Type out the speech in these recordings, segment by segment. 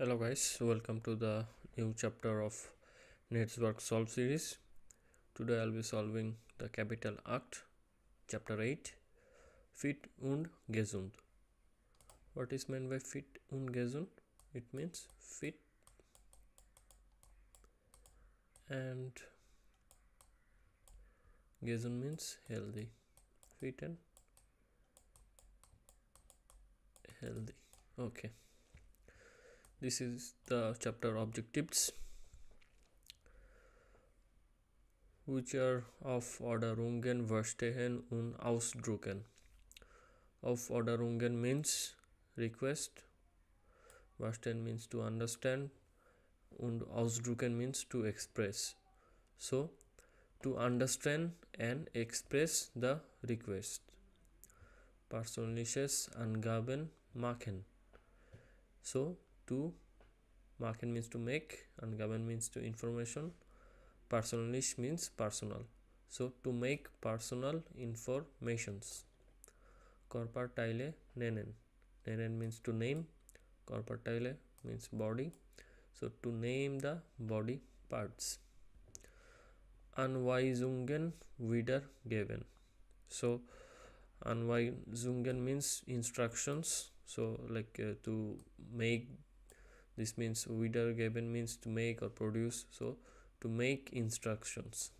Hello guys, welcome to the new chapter of Netzwrerk solve series. Today I'll be solving the capital Act, chapter 8, Fit und Gesund. What is meant by fit und gesund? It means fit and gesund means healthy. Fit and healthy. Okay. This is the chapter objectives, which are Aufforderungen, Verstehen und Ausdrucken. Aufforderungen means request, Verstehen means to understand, and Ausdrucken means to express. So, to understand and express the request. Persönliches Angaben machen. So, to machen means to make, Angaben means to information, persönlich means personal. So, to make personal informations. Körperteile nennen. Nennen means to name, Körperteile means body. So, to name the body parts. Anweisungen wiedergeben. So, Anweisungen means instructions. So, to make, this means wiedergeben means to make or produce. So, to make instructions.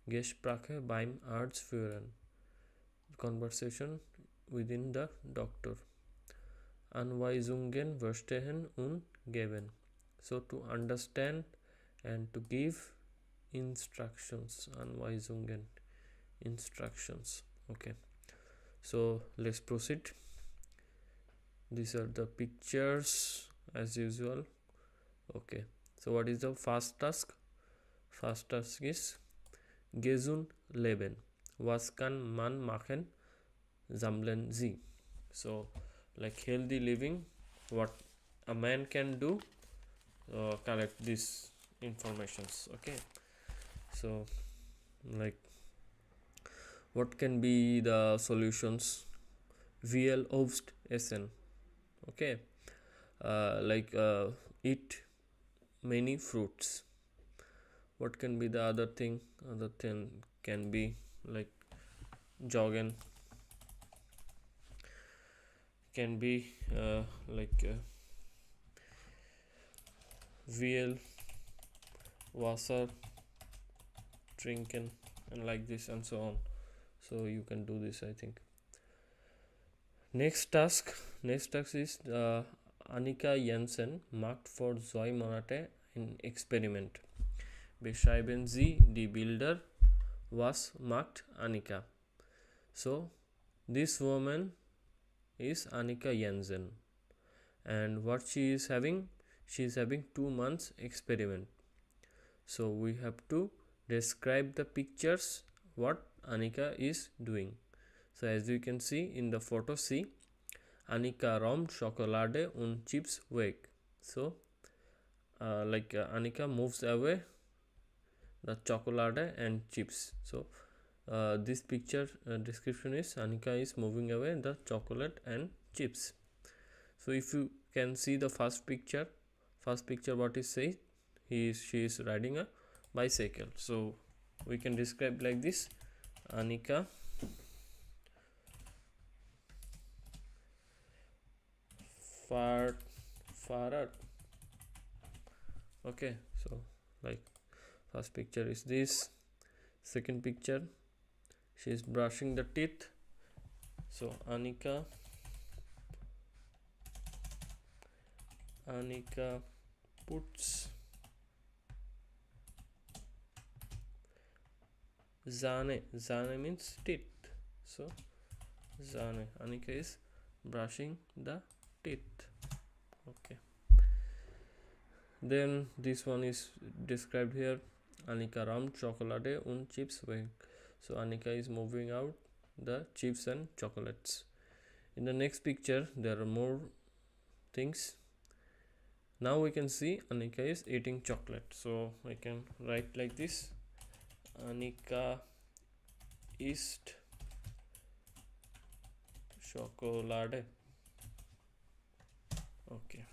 Gespräche beim Arzt führen. Conversation within the doctor. Anweisungen verstehen und geben. So, to understand and to give instructions. Anweisungen, instructions. Okay, so let's proceed. These are the pictures as usual. Okay, so what is the first task? First task is gesund leben. Was kann man machen? Sammeln Sie. So, like healthy living, what a man can do, collect these informations. Okay, so like what can be the solutions? VL obst essen. Okay, eat many fruits. What can be the other thing? Other thing can be like joggen, can be VL Wasser trinken, and like this and so on. So you can do this, I think. Next task is Annika Jensen macht for 2 Monate ein Experiment. Beschreiben Sie die Bilder. Was macht Annika? So this woman is Annika Jensen, and what she is having? She is having 2 months experiment. So we have to describe the pictures what Annika is doing. So as you can see in the photo C, Annika räumt Schokolade und Chips weg. So Annika moves away the chocolate and chips. So this picture description is Annika is moving away the chocolate and chips. So if you can see the first picture what is said, she is riding a bicycle. So we can describe like this: Annika Fahrrad. Okay, so like first picture is this. Second picture, she is brushing the teeth. So Annika puts Zane means teeth. So Zane, Annika is brushing the teeth. Okay, then this one is described here: Annika räumt Schokolade und Chips weg. So Annika is moving out the chips and chocolates. In the next picture there are more things. Now we can see Annika is eating chocolate. So I can write like this: Annika isst Schokolade. Okay,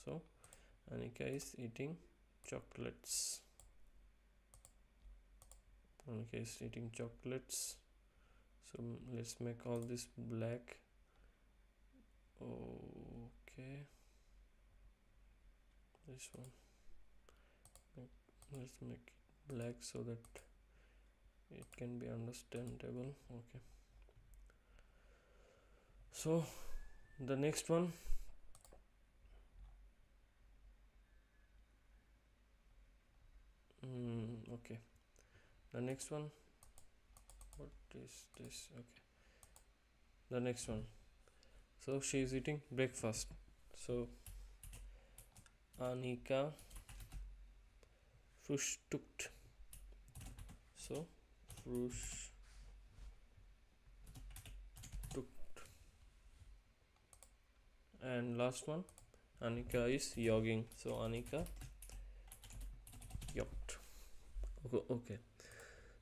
So Anika is eating chocolates. Anika is eating chocolates. So let's make all this black. Okay, this one. Let's make it black so that it can be understandable. Okay, so the next one, okay, the next one, what is this? Okay, the next one, so she is eating breakfast. So Anika frühstückt. So frühstückt. And last one, Anika is jogging. So Anika jogged. Okay.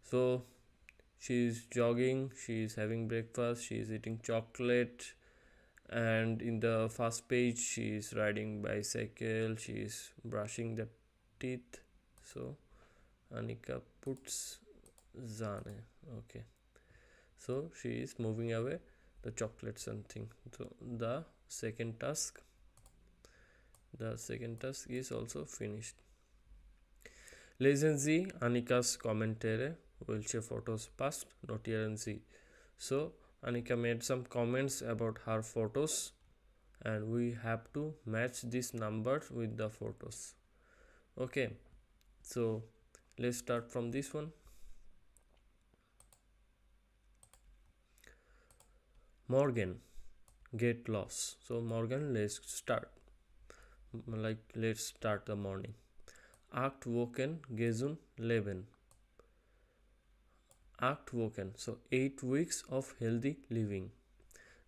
So she is jogging, she is having breakfast, she is eating chocolate, and in the first page she is riding bicycle, she is brushing the teeth. So Anika puts Zane. Okay. So she is moving away the chocolates and thing. So the second task is also finished. Lesen Sie Anika's Kommentare. Welche Fotos passt? Notieren Sie. So Anika made some comments about her photos, and we have to match this number with the photos. Okay, so let's start from this one. Morgan, get lost. So Morgan, let's start. Let's start the morning. Acht Wochen gesund leben. Acht Wochen, so 8 weeks of healthy living.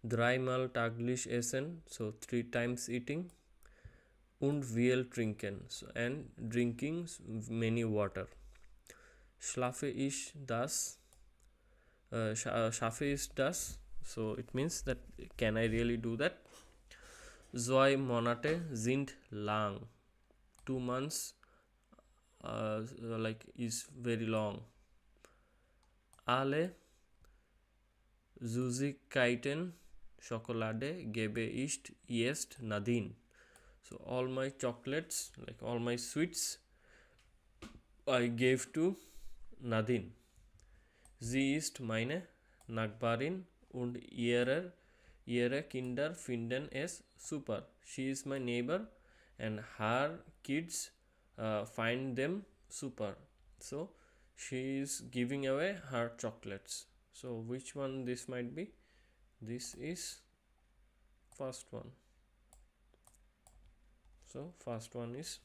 Dreimal täglich essen, so 3 times eating. Und viel trinken, so, and drinking many water. Schlafe ich das? Schaffe ich das? So it means that can I really do that? 2 Monate sind lang. 2 months is very long. Alle Süßigkeiten, Schokolade gebe ich jetzt Nadine. So all my chocolates, like all my sweets, I gave to Nadine. Sie ist meine Nachbarin und ihre Kinder finden es super. She is my neighbor and her kids find them super. So she is giving away her chocolates. So which one this might be? This is first one. So first one is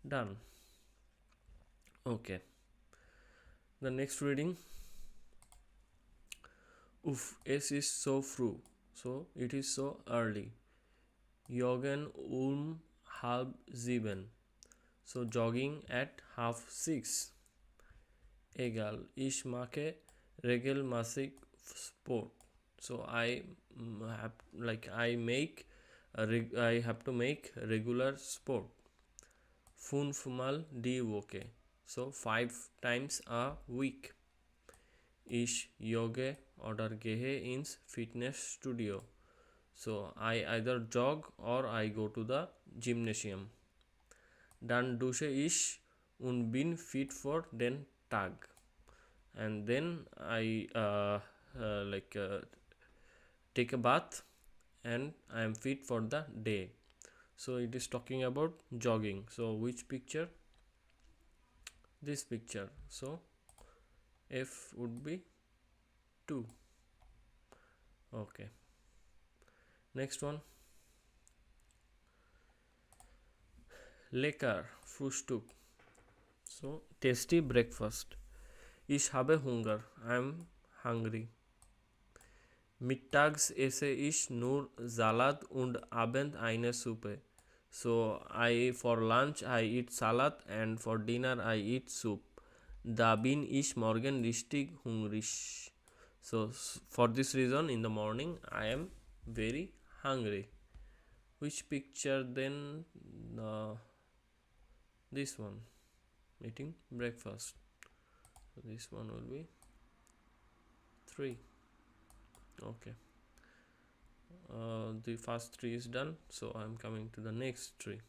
done. Okay. The next reading. Uff, es ist so früh. So it is so early. Joggen halb 7. So jogging at 5:30. Egal, ich mache regelmäßig Sport. So I have to make regular sport. 5-mal die Woche. So 5 times a week. Ich jogge oder gehe ins Fitnessstudio. So I either jog or I go to the gymnasium. Dann dusche ich und bin fit for den Tag. And then I take a bath and I am fit for the day. So it is talking about jogging. So which picture? This picture. So F would be 2. Okay. Next one. Lecker Frühstück. So tasty breakfast. Ich habe Hunger. I am hungry. Mittags esse ich nur Salat und Abend eine Suppe. So for lunch I eat salad and for dinner I eat soup. Da bin ich morgen richtig hungrig. So for this reason in the morning I am very hungry. which picture then? This one, eating breakfast. So this one will be 3. Okay, the first 3 is done, so I'm coming to the next 3.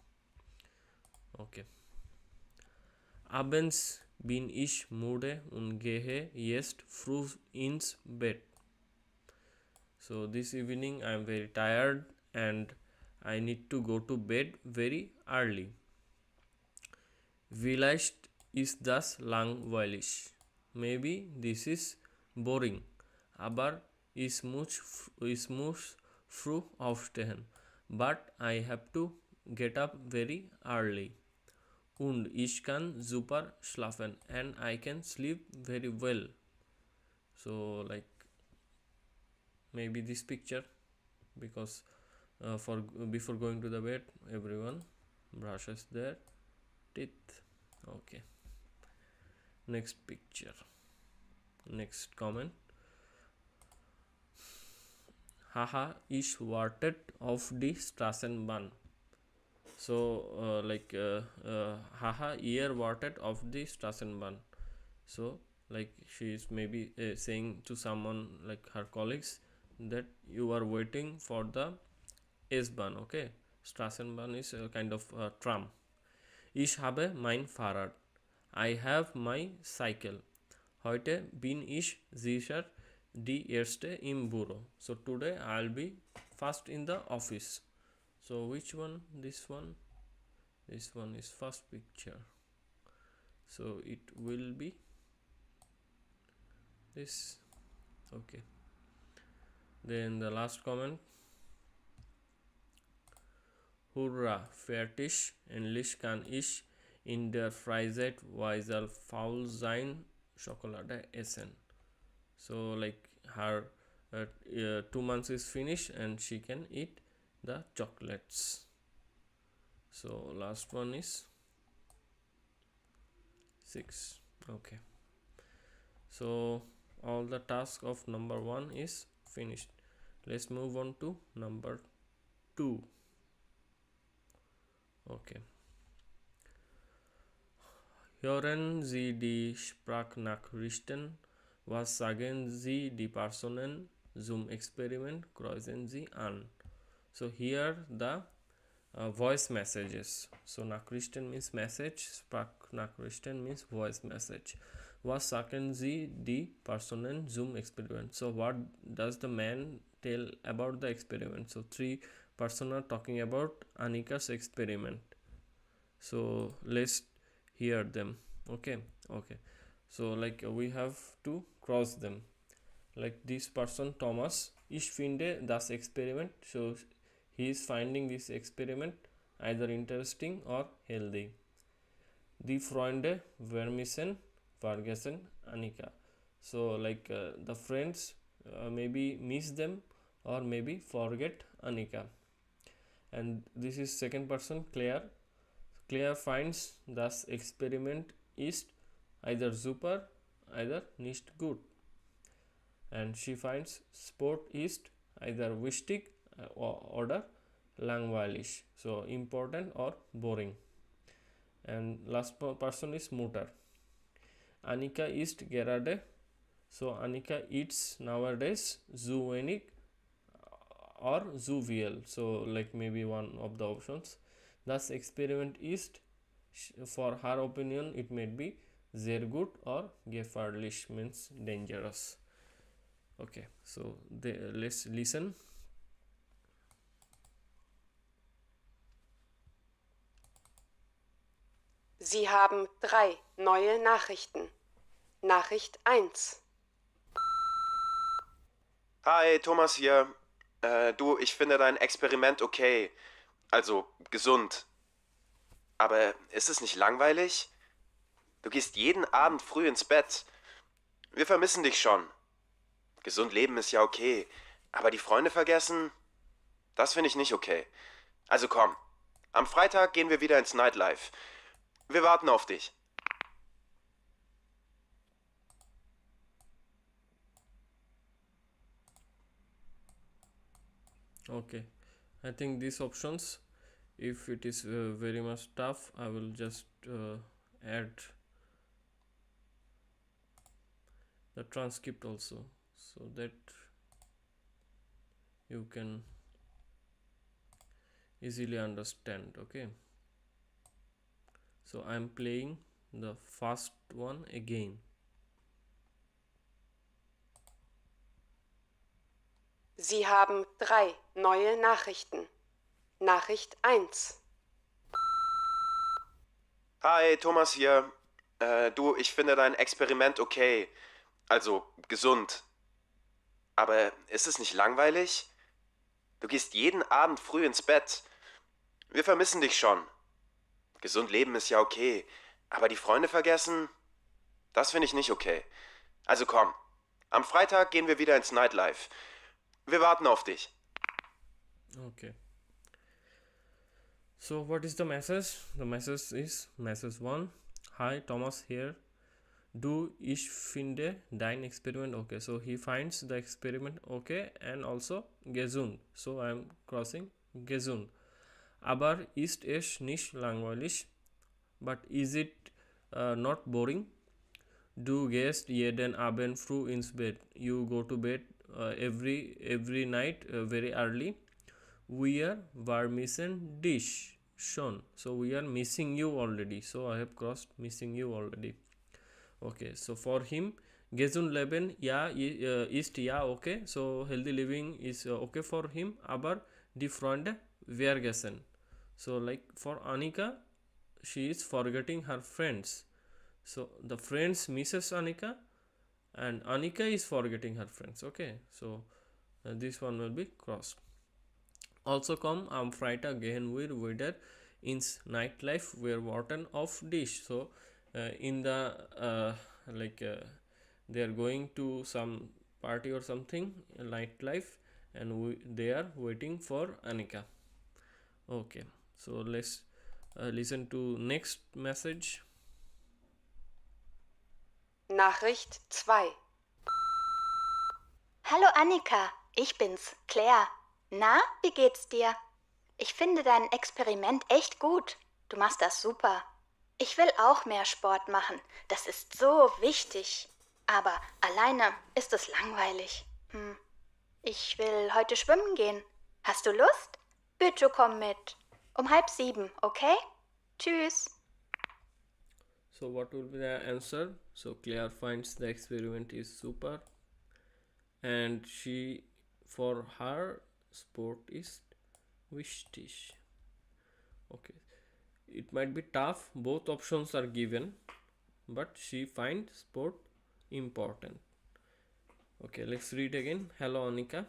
Okay. Abends bin ich müde und gehe jetzt früh ins Bett. So this evening I am very tired and I need to go to bed very early. Vielleicht ist das langweilig. Maybe this is boring. Aber ich muss früh aufstehen. But I have to get up very early. Und ich kann super schlafen and I can sleep very well. So like maybe this picture, because before going to the bed everyone brushes their teeth. Okay, next picture, next comment. Haha, ich wartet auf die Straßenbahn. So haha, ihr wartet auf die Straßenbahn. So like she is maybe saying to someone like her colleagues that you are waiting for the S-Bahn. Okay, Straßenbahn is a kind of tram. Ich habe mein Fahrrad. I have my cycle. Heute bin ich sicher die Erste im Büro. So today I'll be first in the office. So which one? This one? This one is first picture. So it will be this. Okay. Then the last comment. Hurra, fertig, endlich kann ich in der Freizeit weiter faul sein, Schokolade essen. So like her 2 months is finished and she can eat the chocolates. So last one is 6. Okay, so all the task of number 1 is finished. Let's move on to number 2. Okay. Hören Sie die Sprachnachrichten. Was sagen Sie die Personen zum Experiment? Kreuzen Sie an. So here the voice messages. So Nachrichten means message, Sprachnachrichten means voice message. Was sagen Sie die Personen zum Experiment? So what does the man tell about the experiment? So 3 persons are talking about Anika's experiment. So let's hear them. Okay. So like we have to cross them. Like this person Thomas, ich finde das Experiment. So he is finding this experiment either interesting or healthy. Die Freunde vermissen Annika. So like the friends maybe miss them or maybe forget Annika. And this is second person Claire. Claire finds das Experiment ist either super, either nicht gut. And she finds Sport ist either wichtig oder langweilig, so important or boring. And last person is Mutter. Annika isst gerade, so Annika eats nowadays zu wenig or zu viel, so like maybe one of the options. Das Experiment ist, for her opinion, it may be sehr gut or gefährlich, means dangerous. Okay, so let's listen. Sie haben 3 neue Nachrichten. Nachricht 1. Hi, Thomas hier. Du, ich finde dein Experiment okay. Also gesund. Aber ist es nicht langweilig? Du gehst jeden Abend früh ins Bett. Wir vermissen dich schon. Gesund leben ist ja okay. Aber die Freunde vergessen? Das finde ich nicht okay. Also komm, am Freitag gehen wir wieder ins Nightlife. Wir warten auf dich. Okay, I think these options, if it is very much tough, I will just add the transcript also, so that you can easily understand. Okay, so I am playing the first one again. Sie haben 3 neue Nachrichten. Nachricht 1. Hi, Thomas hier. Du, ich finde dein Experiment okay. Also gesund. Aber ist es nicht langweilig? Du gehst jeden Abend früh ins Bett. Wir vermissen dich schon. Gesund leben ist ja okay. Aber die Freunde vergessen? Das finde ich nicht okay. Also komm. Am Freitag gehen wir wieder ins Nightlife. Wir warten auf dich. Okay. So what is the message? The message is message 1. Hi, Thomas here. Do ich finde dein Experiment okay? So he finds the experiment okay and also gesund. So I am crossing gesund. Aber ist es nicht langweilig? But is it not boring? Du gehst jeden Abend früh ins Bett. You go to bed every night very early. Were missing dish schon. So we are missing you already. So I have crossed missing you already. Okay, so for him, gesund leben ja ist ja okay. So healthy living is okay for him. Aber die Freunde vergessen. So like for Anika, she is forgetting her friends. So the friends misses Anika, and Anika is forgetting her friends. Okay, so this one will be crossed. Also come am Freitag gehen wir wieder ins Nightlife. Wir warten auf dich. So in the they are going to some party or something, nightlife, and they are waiting for Anika. Okay, so let's listen to next message. Nachricht 2. Hallo Annika, ich bin's, Claire. Na, wie geht's dir? Ich finde dein Experiment echt gut. Du machst das super. Ich will auch mehr Sport machen. Das ist so wichtig. Aber alleine ist es langweilig. Ich will heute schwimmen gehen. Hast du Lust? Bitte komm mit. Um 6:30, okay? Tschüss. So what will be the answer? So Claire finds the experiment is super, and for her sport is wichtig. Okay, it might be tough, both options are given, but she finds sport important. Okay, let's read again. Hello Anika,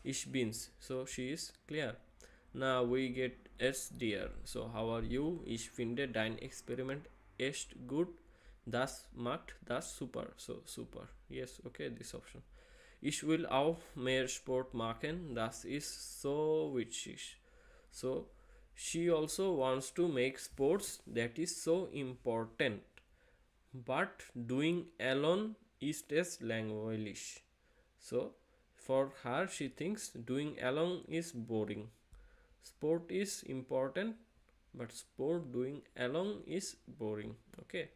ich bin's. So she is Claire. Now we get es dear. So how are you? Ich finde dein Experiment echt gut. Das macht das super. So super. Yes, okay, this option. Ich will auch mehr Sport machen. Das ist so wichtig. So she also wants to make sports. That is so important. But doing alone ist es langweilig. So for her, she thinks doing alone is boring. Sport is important, but sport doing alone is boring. Okay.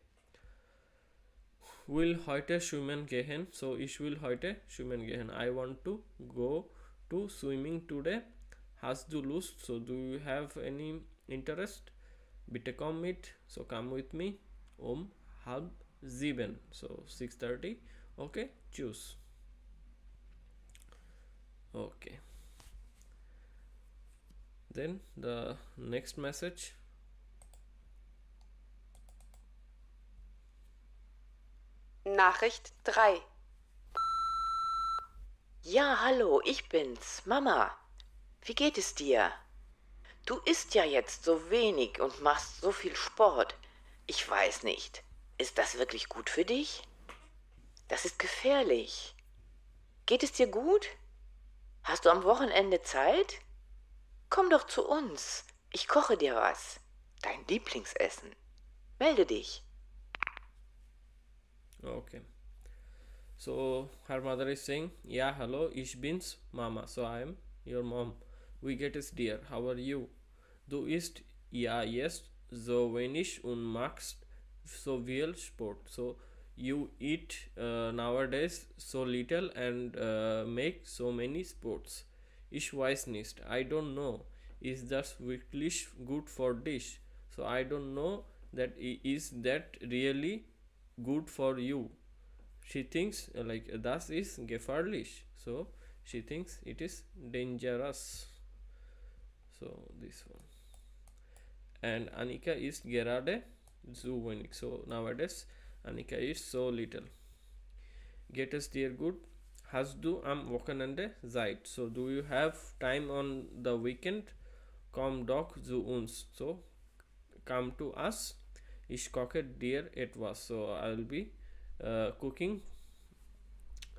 Will heute schwimmen gehen? So ich will heute schwimmen gehen. I want to go to swimming today. Hast du Lust? So do you have any interest? Bitte komm mit. So come with me. 6:30. So 6:30. Okay, choose. Okay. Then the next message. Nachricht 3. Ja, hallo, ich bin's, Mama. Wie geht es dir? Du isst ja jetzt so wenig und machst so viel Sport. Ich weiß nicht. Ist das wirklich gut für dich? Das ist gefährlich. Geht es dir gut? Hast du am Wochenende Zeit? Komm doch zu uns. Ich koche dir was. Dein Lieblingsessen. Melde dich. Okay. So her mother is saying, yeah, hello, ich bin's, Mama. So I am your mom. Wie geht es dir? How are you? Du isst ja jetzt so wenig und machst so viel Sport. So you eat nowadays so little and make so many sports. Ich weiß nicht. I don't know. Is das wirklich good for dich? So I don't know that is that really good for you. She thinks like das ist gefährlich. So she thinks it is dangerous. So this one. And Anika is gerade so wenig. So nowadays Anika is so little. Geht es dir gut? Hast du am Wochenende Zeit? So do you have time on the weekend? Komm doch zu uns. So come to us. Ich koche dir etwas. So I will be cooking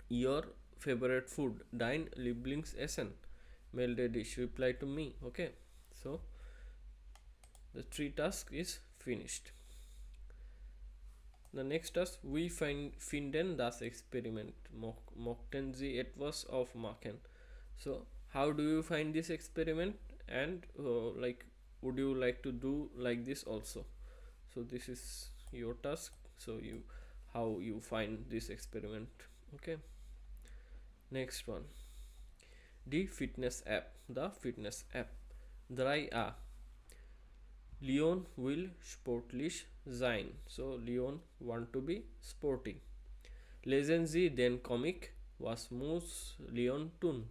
your favorite food. Dein Lieblingsessen. Melde dich. Reply to me. Okay. So the 3 task is finished. The next task, we finden das Experiment. Mochten Sie etwas aufmachen? So how do you find this experiment, and like would you like to do like this also? So this is your task. So you how you find this experiment. Okay. Next one. The fitness app. 3a. Leon will sportlich sein. So Leon want to be sporty. Lesen Sie den Comic. Was muss Leon tun?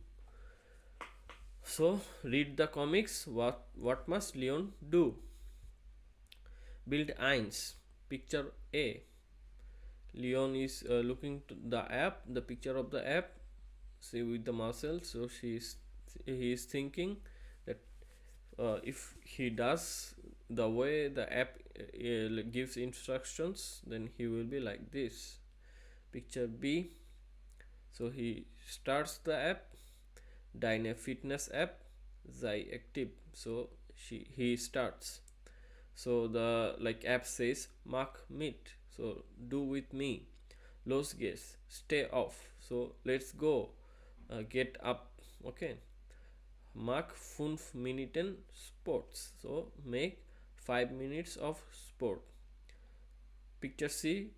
So read the comics. What must Leon do? Bild 1. Picture A. Leon is looking to the app, the picture of the app. See with the muscles. So he is thinking that if he does the way the app gives instructions, then he will be like this. Picture B. So he starts the app. Deine Fitness App sei aktiv. So he starts. So the app says mach mit. So do with me. Los geht's. Stay off. So let's go. Get up. Okay. Mach 5 Minuten Sports. So make 5 minutes of sport. Picture C.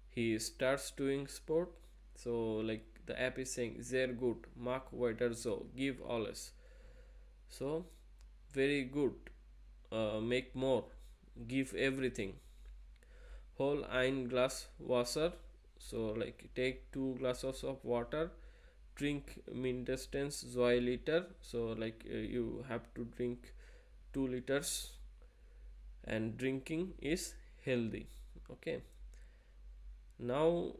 He starts doing sport. So the app is saying sehr gut, mach weiter so, give alles. So very good, make more, give everything. Hol ein Glas Wasser. So take 2 glasses of water. Drink mindestens 2 Liter. So you have to drink 2 liters. And drinking is healthy. Okay. Now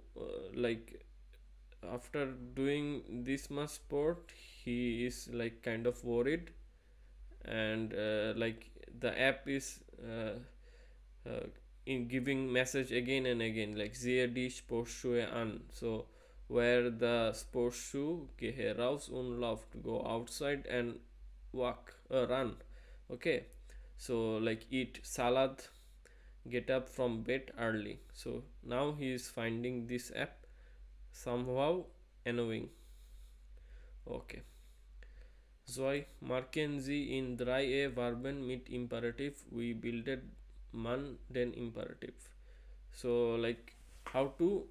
after doing this much sport, he is kind of worried, and the app is in giving message again and again, zieh die Sportschuhe an. So wear the sports shoe, gehe raus und lauf, go outside and walk, run. Okay. So eat salad, get up from bed early. So now he is finding this app somehow annoying. Okay. Zwei marken Sie in 3a Verben mit Imperativ. We bildet man den Imperativ. So how to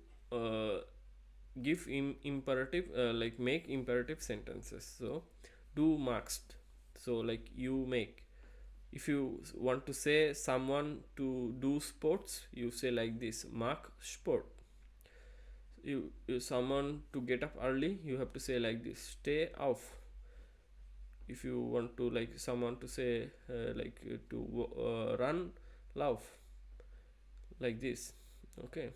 give imperative, make imperative sentences. So du machst. So you make. If you want to say someone to do sports, you say like this: mach Sport. You someone to get up early, you have to say like this: stay off. If you want to someone to say to run, lauf, like this. Okay.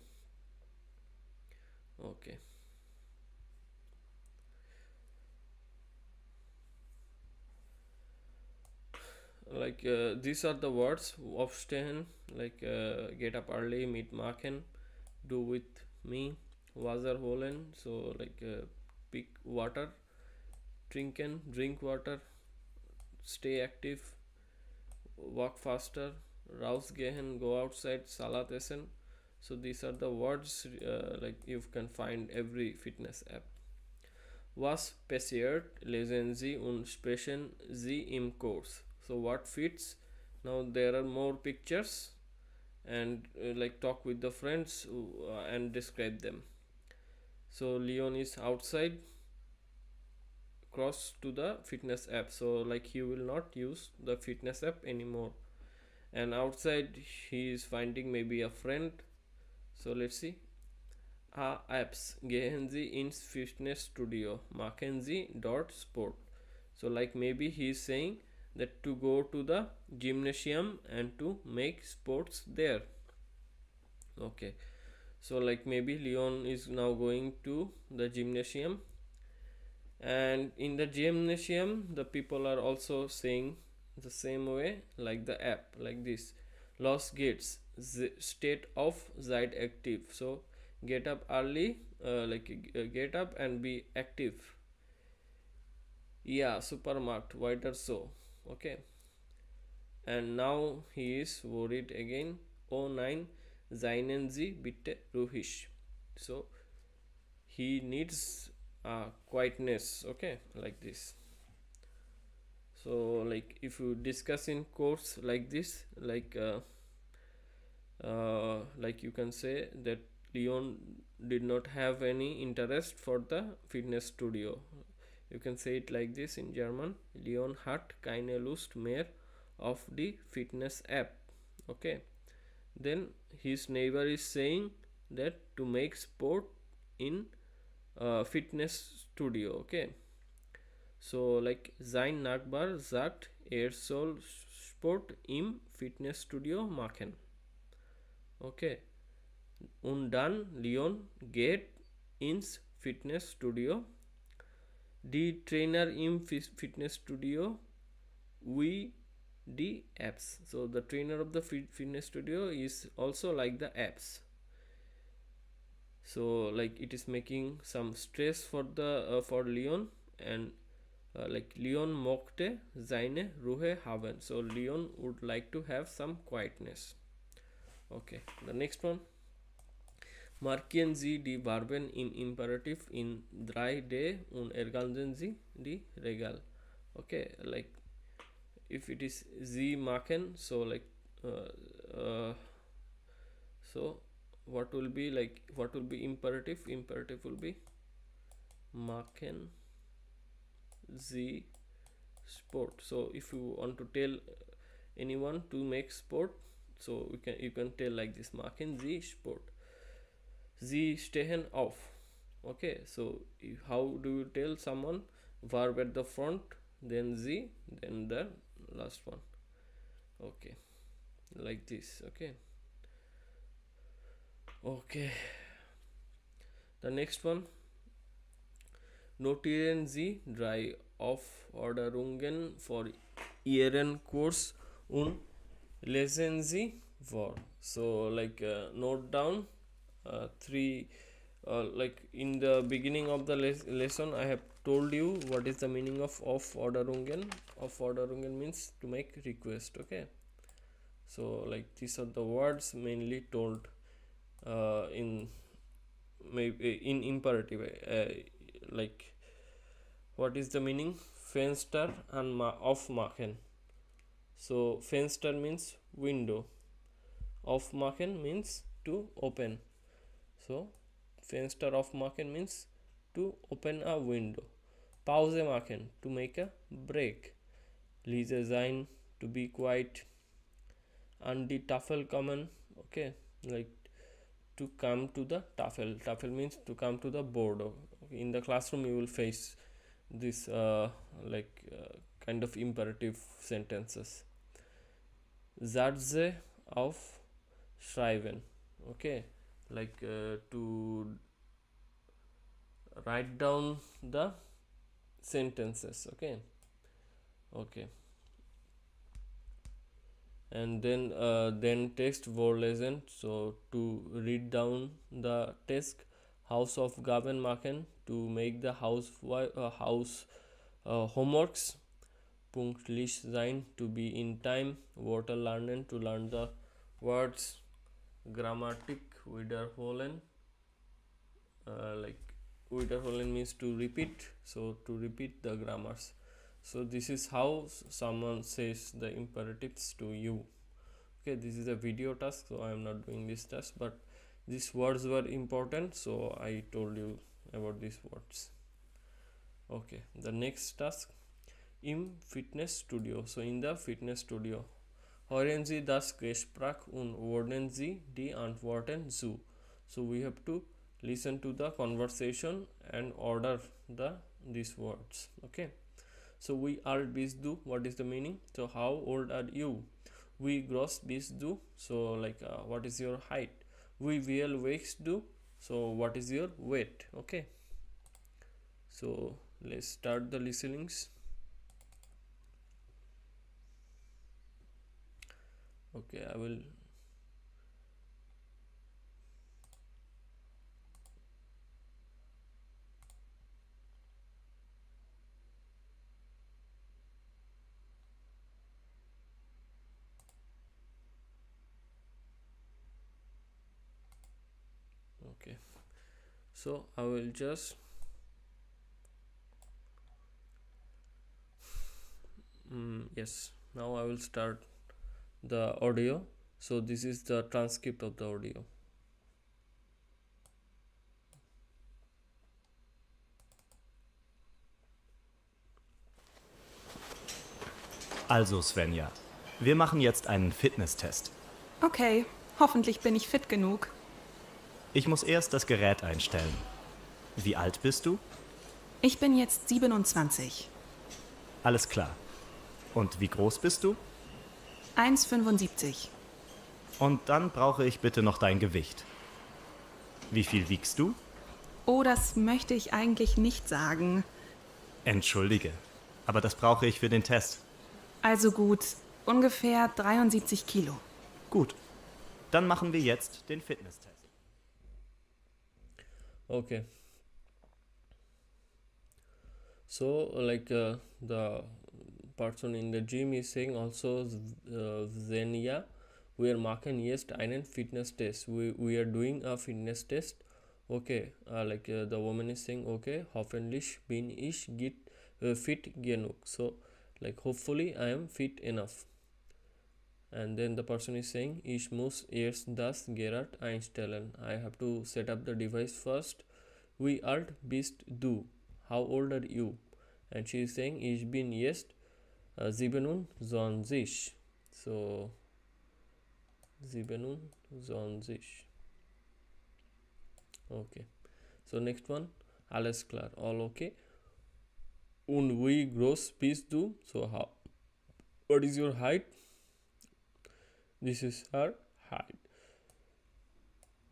These are the words: aufstehen, get up early, mitmachen, do with me, Wasser holen, so pick water, trinken, drink water, stay active, walk faster, rausgehen, go outside, Salat essen. So these are the words you can find every fitness app. Was passiert? Lesen Sie und sprechen Sie im Kurs. So what fits? Now there are more pictures, and like talk with the friends and describe them. So Leon is outside, cross to the fitness app, so like he will not use the fitness app anymore, and outside he is finding maybe a friend. So let's see. Apps. Gehen Sie ins Fitnessstudio. Machen Sie dort Sport. So like maybe he is saying that to go to the gymnasium and to make sports there. Okay. So like maybe Leon is now going to the gymnasium, and in the gymnasium the people are also saying the same way like the app, like this. Los gates, state of side active. So get up early, get up and be active. Yeah, supermarket, wider so. Okay, and now he is worried again. Oh 9, seien Sie bitte ruhig. So he needs quietness. Okay, like this. So like if you discuss in course like this, like you can say that Leon did not have any interest for the fitness studio. You can say it like this in German: Leon hat keine Lust mehr auf die Fitness app. Okay, then his neighbor is saying that to make sport in fitness studio. Okay, so like sein Nachbar sagt, soll Sport im Fitnessstudio machen. Okay, und dann Leon geht ins Fitnessstudio. Die Trainer im Fitnessstudio wie die apps. So the trainer of the fitness studio is also like the apps. So like it is making some stress for the for Leon, and like Leon mochte seine Ruhe haben. So Leon would like to have some quietness. Okay, the next one. Markieren Sie die Verben im Imperativ in 3D und ergänzen Sie die Regel. Okay, like if it is Sie machen, so like so what will be imperative? Imperative will be machen Sie Sport. So if you want to tell anyone to make sport, so you can tell like this: machen Sie Sport. Sie stehen auf. Okay, so how do you tell someone? Verb at the front, then Sie, then the last one. Okay, like this. Okay, the next one. Notieren Sie drei Aufforderungen für Ihren Kurs und lesen Sie vor. So like note down three, like in the beginning of the lesson I have told you what is the meaning of Aufforderungen. Aufforderungen means to make request. Okay, so like these are the words mainly told in maybe in imperative. Like what is the meaning? Fenster and aufmachen. So Fenster means window, aufmachen means to open. So Fenster aufmachen means to open a window. Pause machen, to make a break. Leise sein, to be quiet. An die Tafel kommen, okay, like to come to the Tafel. Tafel means to come to the board. Okay. In the classroom you will face this kind of imperative sentences. Satze aufschreiben, okay, like to write down the sentences. Okay, and then text vorlesen, so to read down the text. House of Gaben machen, to make the house homeworks. Pünktlich sein, to be in time. Wörter lernen, to learn the words. Grammatik wiederholen, like wiederholen means to repeat, so to repeat the grammars. So this is how someone says the imperatives to you. Okay, this is a video task, so I am not doing this task, but these words were important, so I told you about these words. Okay, the next task, im Fitnessstudio. So in the fitness studio, hören Sie das Gespräch und ordnen Sie die Antworten zu. So we have to listen to the conversation and order these words. Okay, so we alt bist du, what is the meaning? So how old are you? We groß bist du, so like what is your height? We viel wächst du, so what is your weight? Okay, so let's start the listenings. Okay, I will okay, so I will just yes, now I will start the audio. So this is the transcript of the audio. Also Svenja, wir machen jetzt einen Fitnesstest. Okay, hoffentlich bin ich fit genug. Ich muss erst das Gerät einstellen. Wie alt bist du? Ich bin jetzt 27. Alles klar. Und wie groß bist du? 1,75. Und dann brauche ich bitte noch dein Gewicht. Wie viel wiegst du? Oh, das möchte ich eigentlich nicht sagen. Entschuldige, aber das brauche ich für den Test. Also gut, ungefähr 73 Kilo. Gut, dann machen wir jetzt den Fitnesstest. Okay, so like the person in the gym is saying also, Xenia, wir machen jetzt einen Fitness-Test. We are doing a fitness test. Okay, the woman is saying, okay, hoffentlich bin ich fit genug. So like hopefully I am fit enough. And then the person is saying, ich muss erst das Gerät einstellen. I have to set up the device first. Wie alt bist du? How old are you? And she is saying, ich bin jetzt 27. So 27. Okay, so next one, alles klar, all okay. Und wie groß bist du? So what is your height? This is her height.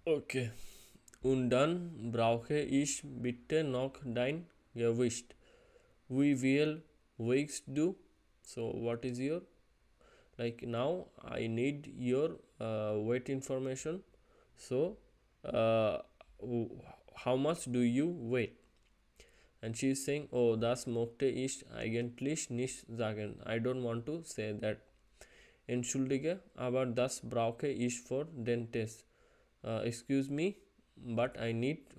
Okay, und dann brauche ich bitte noch dein Gewicht. Wie viel wägst du? So what is your, like now I need your weight information. So how much do you weigh? And she is saying, oh, das möchte ich eigentlich nicht sagen. I don't want to say that. Entschuldige, aber das brauche ich für den Test. Excuse me, but I need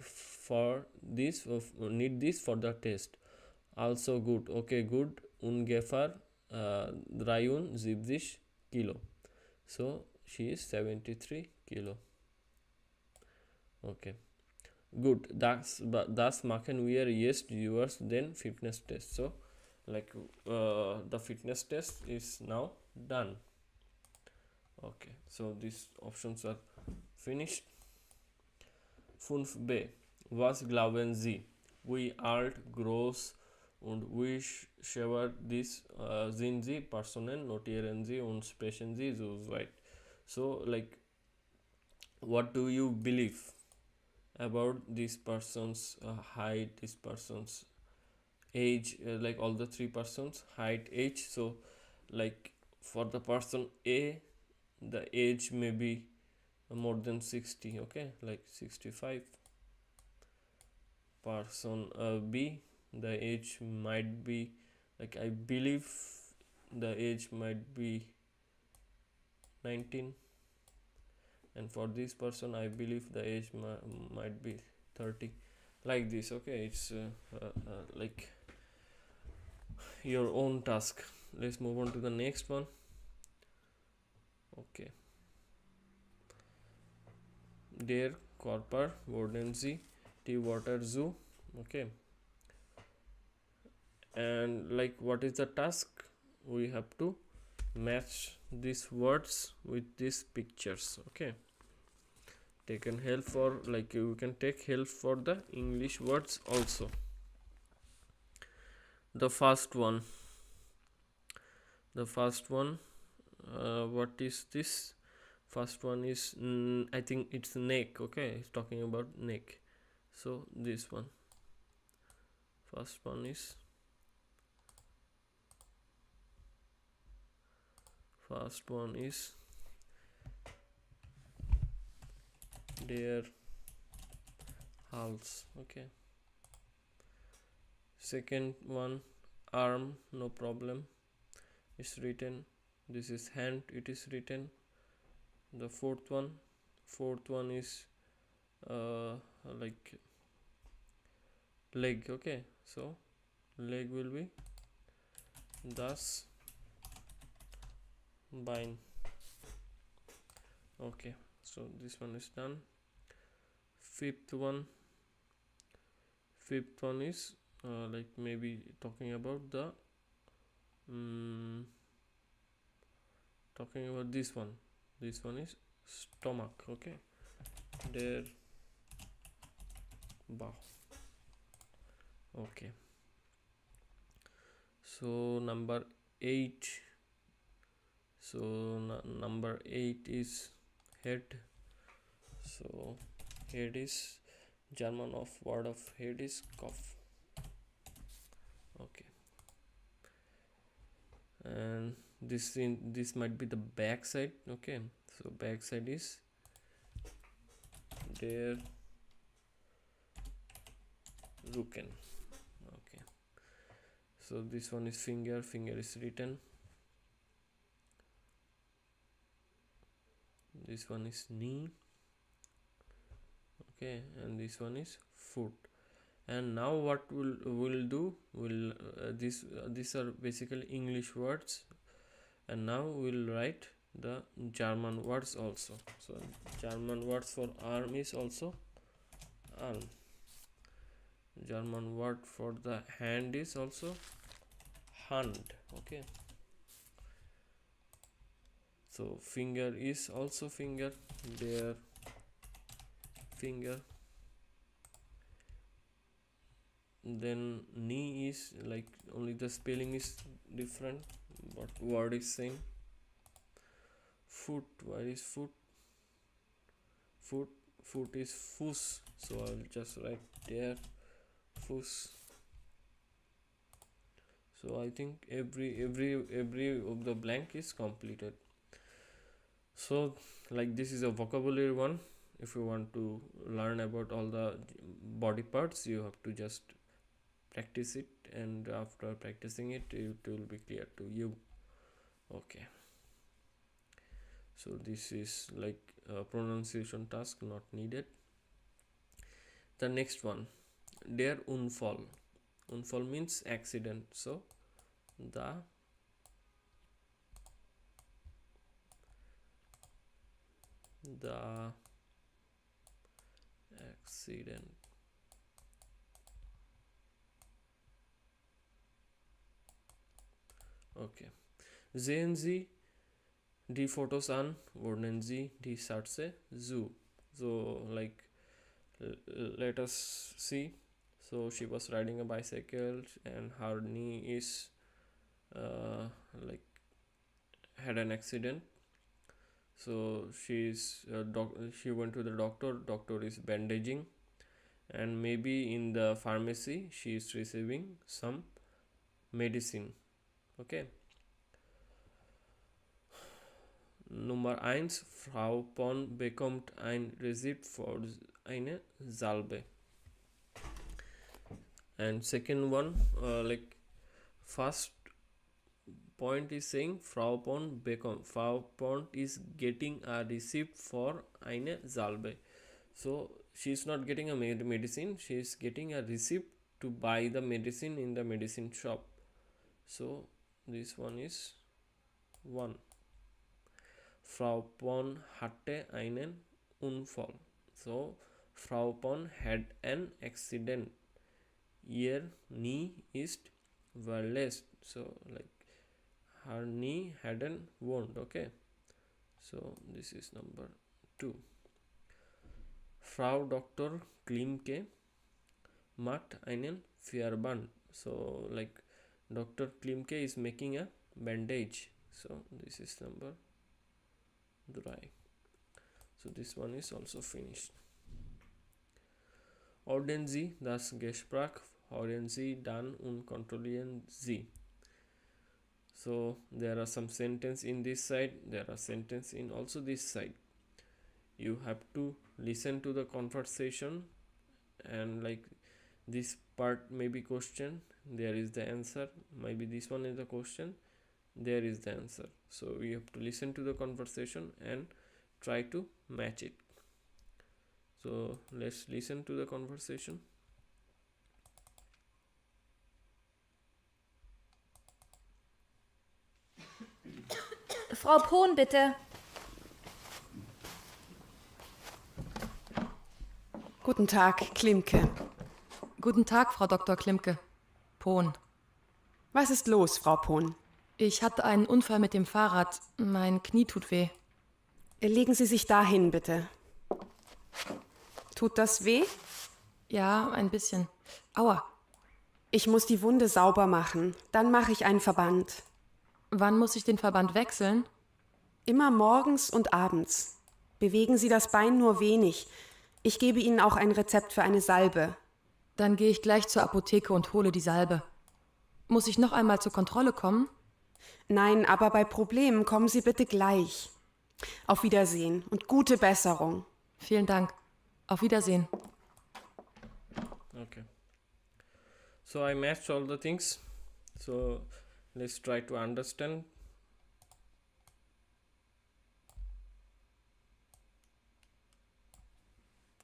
this for the test. Also good. Okay, good. Ungefähr 73 Kilo. So she is 73 Kilo. Okay, good. Das machen wir jetzt yours then fitness test. So like the fitness test is now done. Okay, so these options are finished. 5b. Was glauben Sie? Wie alt, groß und wie schwer sind Sie? Personen notieren Sie und sprechen Sie so weit. So like what do you believe about this person's height, this person's age, like all the three persons, height, age. So like for the person A, the age may be more than 60, okay, like 65. Person B, the age might be, like I believe the age might be 19, and for this person I believe the age might be 30. like this. Okay, it's like your own task. Let's move on to the next one. Okay, der Körper wurden sie die Wörter zu. Okay, and like what is the task? We have to match these words with these pictures. Okay, taken help for, like you can take help for the English words also. The first one, what is this? First one is I think it's neck. Okay, it's talking about neck. So this one, first one is their Hals. Okay, second one, arm, no problem, it's written. This is hand, it is written. The fourth one is like leg. Okay, so leg will be das Bein. Okay, so this one is done. Fifth one is like maybe talking about the talking about this one is stomach. Okay, der Bauch. Okay, so number 8, number 8 is head. So head is German of word of head is Kopf. Okay, and this might be the back side. Okay, so back side is der Rücken. Okay, so this one is finger is written. This one is knee. Okay, and this one is foot. And now what we'll do, these are basically English words, and now we'll write the German words also. So German words for arm is also arm. German word for the hand is also Hand. Okay, so finger is also finger, their finger. Then knee is like only the spelling is different, but word is same. Foot, where is foot? Foot is Fuß, so I'll just write there Fuß. So I think every of the blank is completed. So like this is a vocabulary one. If you want to learn about all the body parts, you have to just practice it, and after practicing it, it will be clear to you. Okay, so this is like a pronunciation task not needed. The next one, der Unfall. Unfall means accident, so the accident. Okay, sehen Sie die Fotos an, wurden Sie die Sätze zu. So like let us see. So she was riding a bicycle and her knee is like had an accident. So she went to the doctor is bandaging, and maybe in the pharmacy she is receiving some medicine. Okay, Nummer 1, Frau Pon bekommt ein Rezept für eine Salbe. And second one, like first point is saying Frau Pon is getting a receipt for eine Salbe. So she is not getting a medicine, she is getting a receipt to buy the medicine in the medicine shop. So this one is 1. Frau Pon hatte einen Unfall. So Frau Pon had an accident. Ihr knee ist verletzt. So like her knee had an wound. Okay. So this is number 2. Frau Dr. Klimke macht einen Verband. So like Dr. Klimke is making a bandage. So this is number 3. So this one is also finished. Ordnen Sie das Gespräch, hören Sie dann und kontrollieren Sie. So there are some sentence in this side, there are sentence in also this side. You have to listen to the conversation, and like this part may be question, there is the answer. Maybe this one is the question, there is the answer. So we have to listen to the conversation and try to match it. So let's listen to the conversation. Frau Pohn, bitte. Guten Tag, Klimke. Guten Tag, Frau Dr. Klimke. Pohn. Was ist los, Frau Pohn? Ich hatte einen Unfall mit dem Fahrrad. Mein Knie tut weh. Legen Sie sich dahin, bitte. Tut das weh? Ja, ein bisschen. Aua. Ich muss die Wunde sauber machen. Dann mache ich einen Verband. Wann muss ich den Verband wechseln? Immer morgens und abends. Bewegen Sie das Bein nur wenig. Ich gebe Ihnen auch ein Rezept für eine Salbe. Dann gehe ich gleich zur Apotheke und hole die Salbe. Muss ich noch einmal zur Kontrolle kommen? Nein, aber bei Problemen kommen Sie bitte gleich. Auf Wiedersehen und gute Besserung. Vielen Dank. Auf Wiedersehen. Okay. So I matched all the things. So let's try to understand.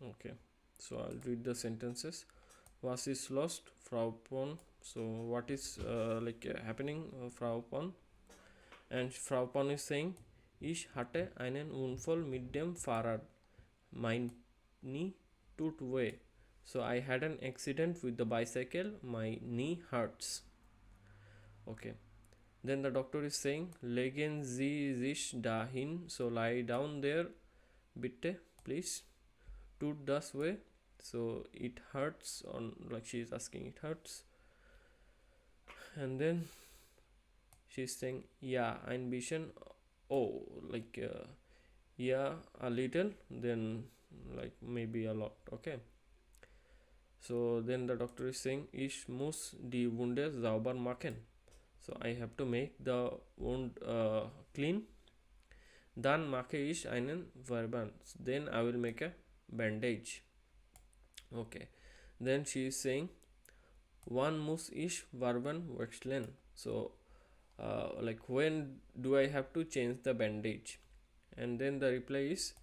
Okay. So I'll read the sentences. Was ist lost? Frau Pon. So what is happening? Frau Pon. And Frau Pon is saying, ich hatte einen Unfall mit dem Fahrrad. Mein knee tut weh. So I had an accident with the bicycle. My knee hurts. Okay. Then the doctor is saying, legen Sie sich dahin. So lie down there. Bitte, please. Tut das weh. So it hurts. On like she is asking, it hurts. And then she's saying, yeah, ein bisschen. Oh, yeah, a little. Then like maybe a lot. Okay. So then the doctor is saying, ich muss die Wunde sauber machen. So I have to make the wound clean. Dann mache ich einen Verband. Then I will make a bandage. Okay. Then she is saying, wann muss ich Verband wechseln? So when do I have to change the bandage? And then the reply is,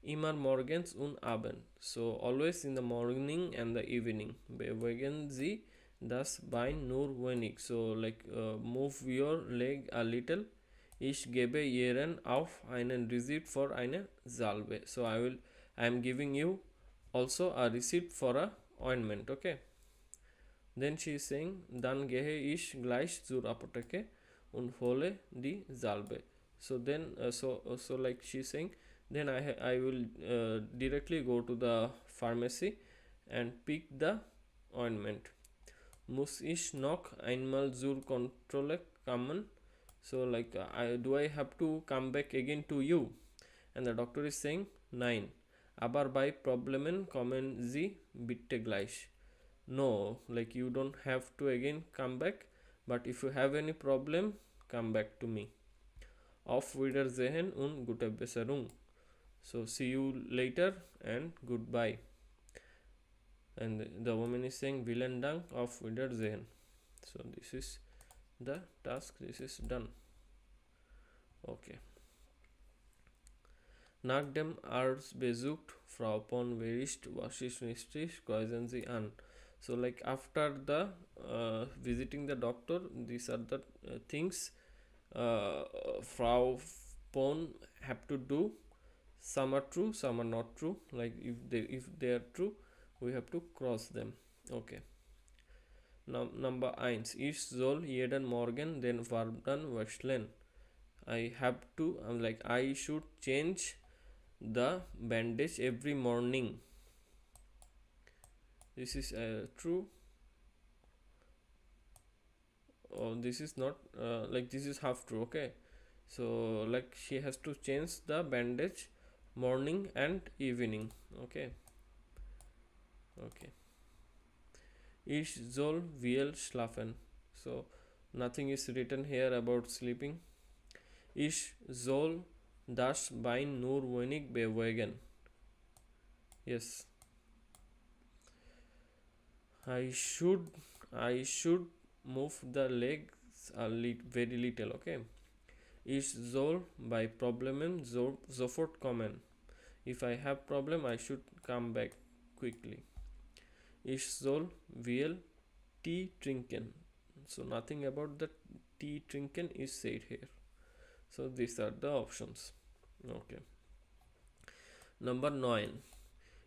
immer morgens und abends. So always in the morning and the evening. Bewegen Sie das Bein nur wenig. So move your leg a little. Ich gebe Ihnen auf einen Receipt for eine Salbe. So I am giving you also a receipt for a ointment. Okay. Then she is saying, dann gehe ich gleich zur Apotheke und hole die Salbe. So then like she is saying, then I will directly go to the pharmacy and pick the ointment. Muss ich noch einmal zur Kontrolle kommen? So do I have to come back again to you? And the doctor is saying, nein. Aber bei Problemen kommen Sie bitte gleich. No, you don't have to again come back, but if you have any problem, come back to me. Auf Wiedersehen und gute Besserung. So see you later and goodbye. And the woman is saying, vielen Dank, auf Wiedersehen. So this is the task, this is done. Okay. Nach dem Arzt besucht Frau Pon bericht, was ist richtig, kreuzen Sie an. So like after the visiting the doctor, these are the things Frau Pon have to do. Some are true, some are not true. Like if they are true, we have to cross them. Okay. Number 1. Ich soll jeden Morgen den Farben wechseln. I have to, I should change the bandage every morning. This is true. Oh, this is not, this is half true. Okay. So like she has to change the bandage morning and evening. Okay. Ich soll viel schlafen. So nothing is written here about sleeping. Ich soll das Bein nur wenig bewegen. Yes. I should move the legs very little. Okay. Ich soll bei Problemen sofort kommen. If I have problem, I should come back quickly. Ich soll viel Tee trinken. So nothing about the tea trinken is said here. So these are the options. Okay. Number 9.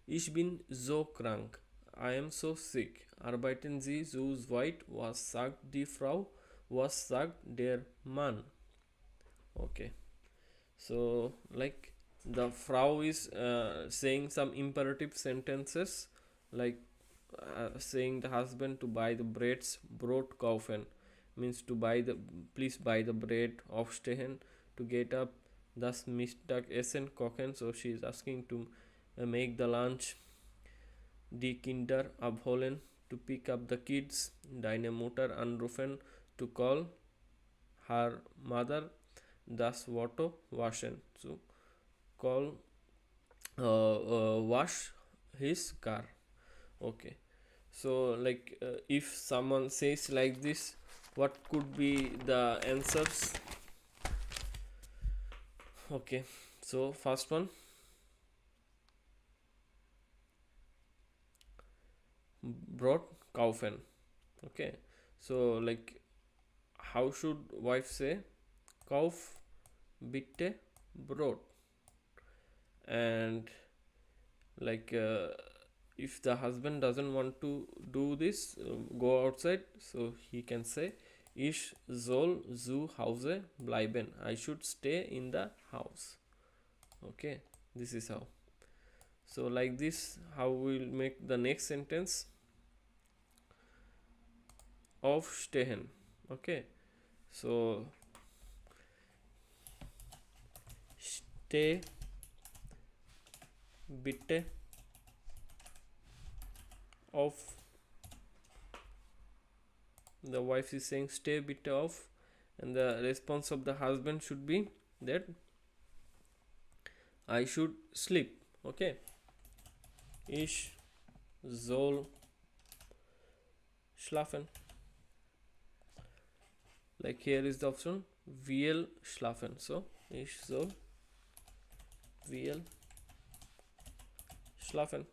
Ich bin so krank. I am so sick. Arbeiten Sie so weit? Was sagt die Frau? Was sagt der Mann? Okay. So like the Frau is saying some imperative sentences, like saying the husband to buy the Brot kaufen, means to please buy the bread, aufstehen, to get up, das Mittagessen kochen, so she is asking to make the lunch, die Kinder abholen, to pick up the kids, deine Mutter anrufen, to call her mother, das Auto waschen, so call wash his car. Okay. So like if someone says like this, what could be the answers? Okay, so first one, Brot kaufen. Okay, so like how should wife say? Kauf bitte Brot. And like if the husband doesn't want to do this, go outside, so he can say ich soll zu Hause bleiben. I should stay in the house. Okay, this is how. So like this, how we'll make the next sentence? Aufstehen. Okay, so steh bitte auf. The wife is saying stay bitte auf, and the response of the husband should be that I should sleep. Okay, ich soll schlafen. Like here is the option will schlafen, so ich soll will schlafen.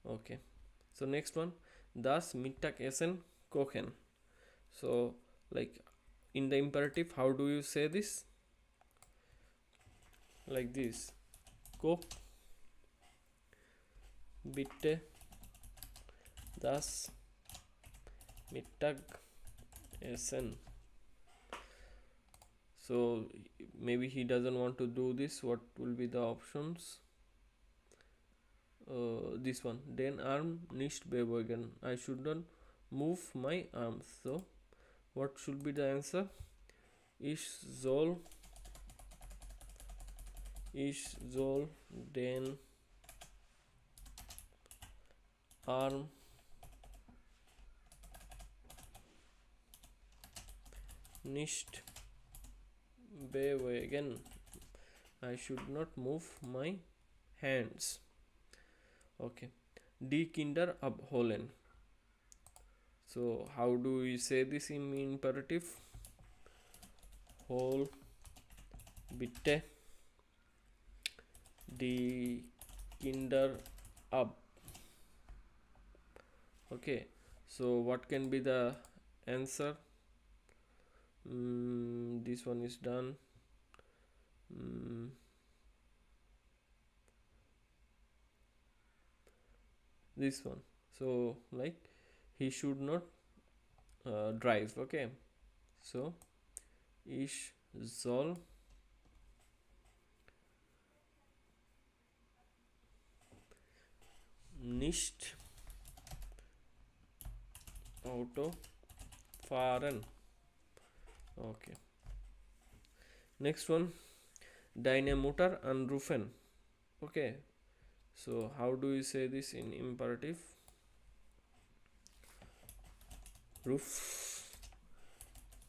Okay, so next one, das Mittagessen kochen. So like in the imperative, how do you say this? Like this, koch bitte das Mittagessen. So maybe he doesn't want to do this. What will be the options? This one, den Arm nicht bewegen. I shouldn't move my arms. So what should be the answer? Ich soll den Arm nicht bewegen. I should not move my hands. Okay, die Kinder abholen. So how do we say this in imperative? Hol bitte die Kinder ab. Okay, so what can be the answer? This one is done. This one, so like he should not drive. Okay, so ich soll nicht Auto fahren. Okay, next one, deine Mutter anrufen. Okay, so how do you say this in imperative? Ruf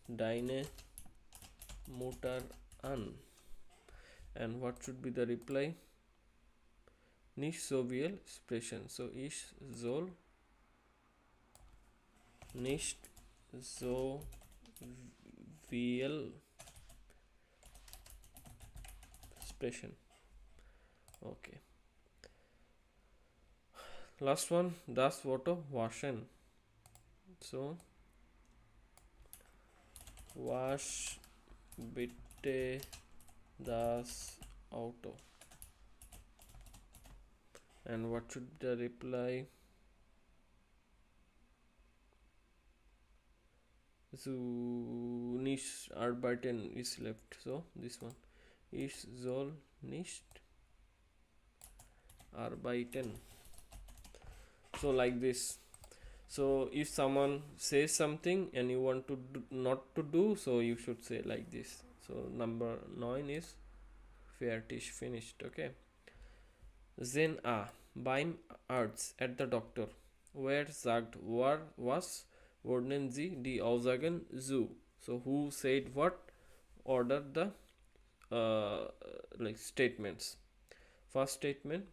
deine Mutter an. And what should be the reply? Nicht so viel sprechen. So ich soll nicht so viel sprechen. Okay. Last one, das Auto waschen. So wasch bitte das Auto. And what should the reply? So nicht arbeiten is left. So this one, ich soll nicht arbeiten. So like this. So if someone says something and you want to do, not to do, so you should say like this. So number 9 is fertig, finished. Okay. Then beim Arzt at the doctor. Wer sagt was? Wurden Sie die Aussagen so? So who said what? Order the like statements. First statement: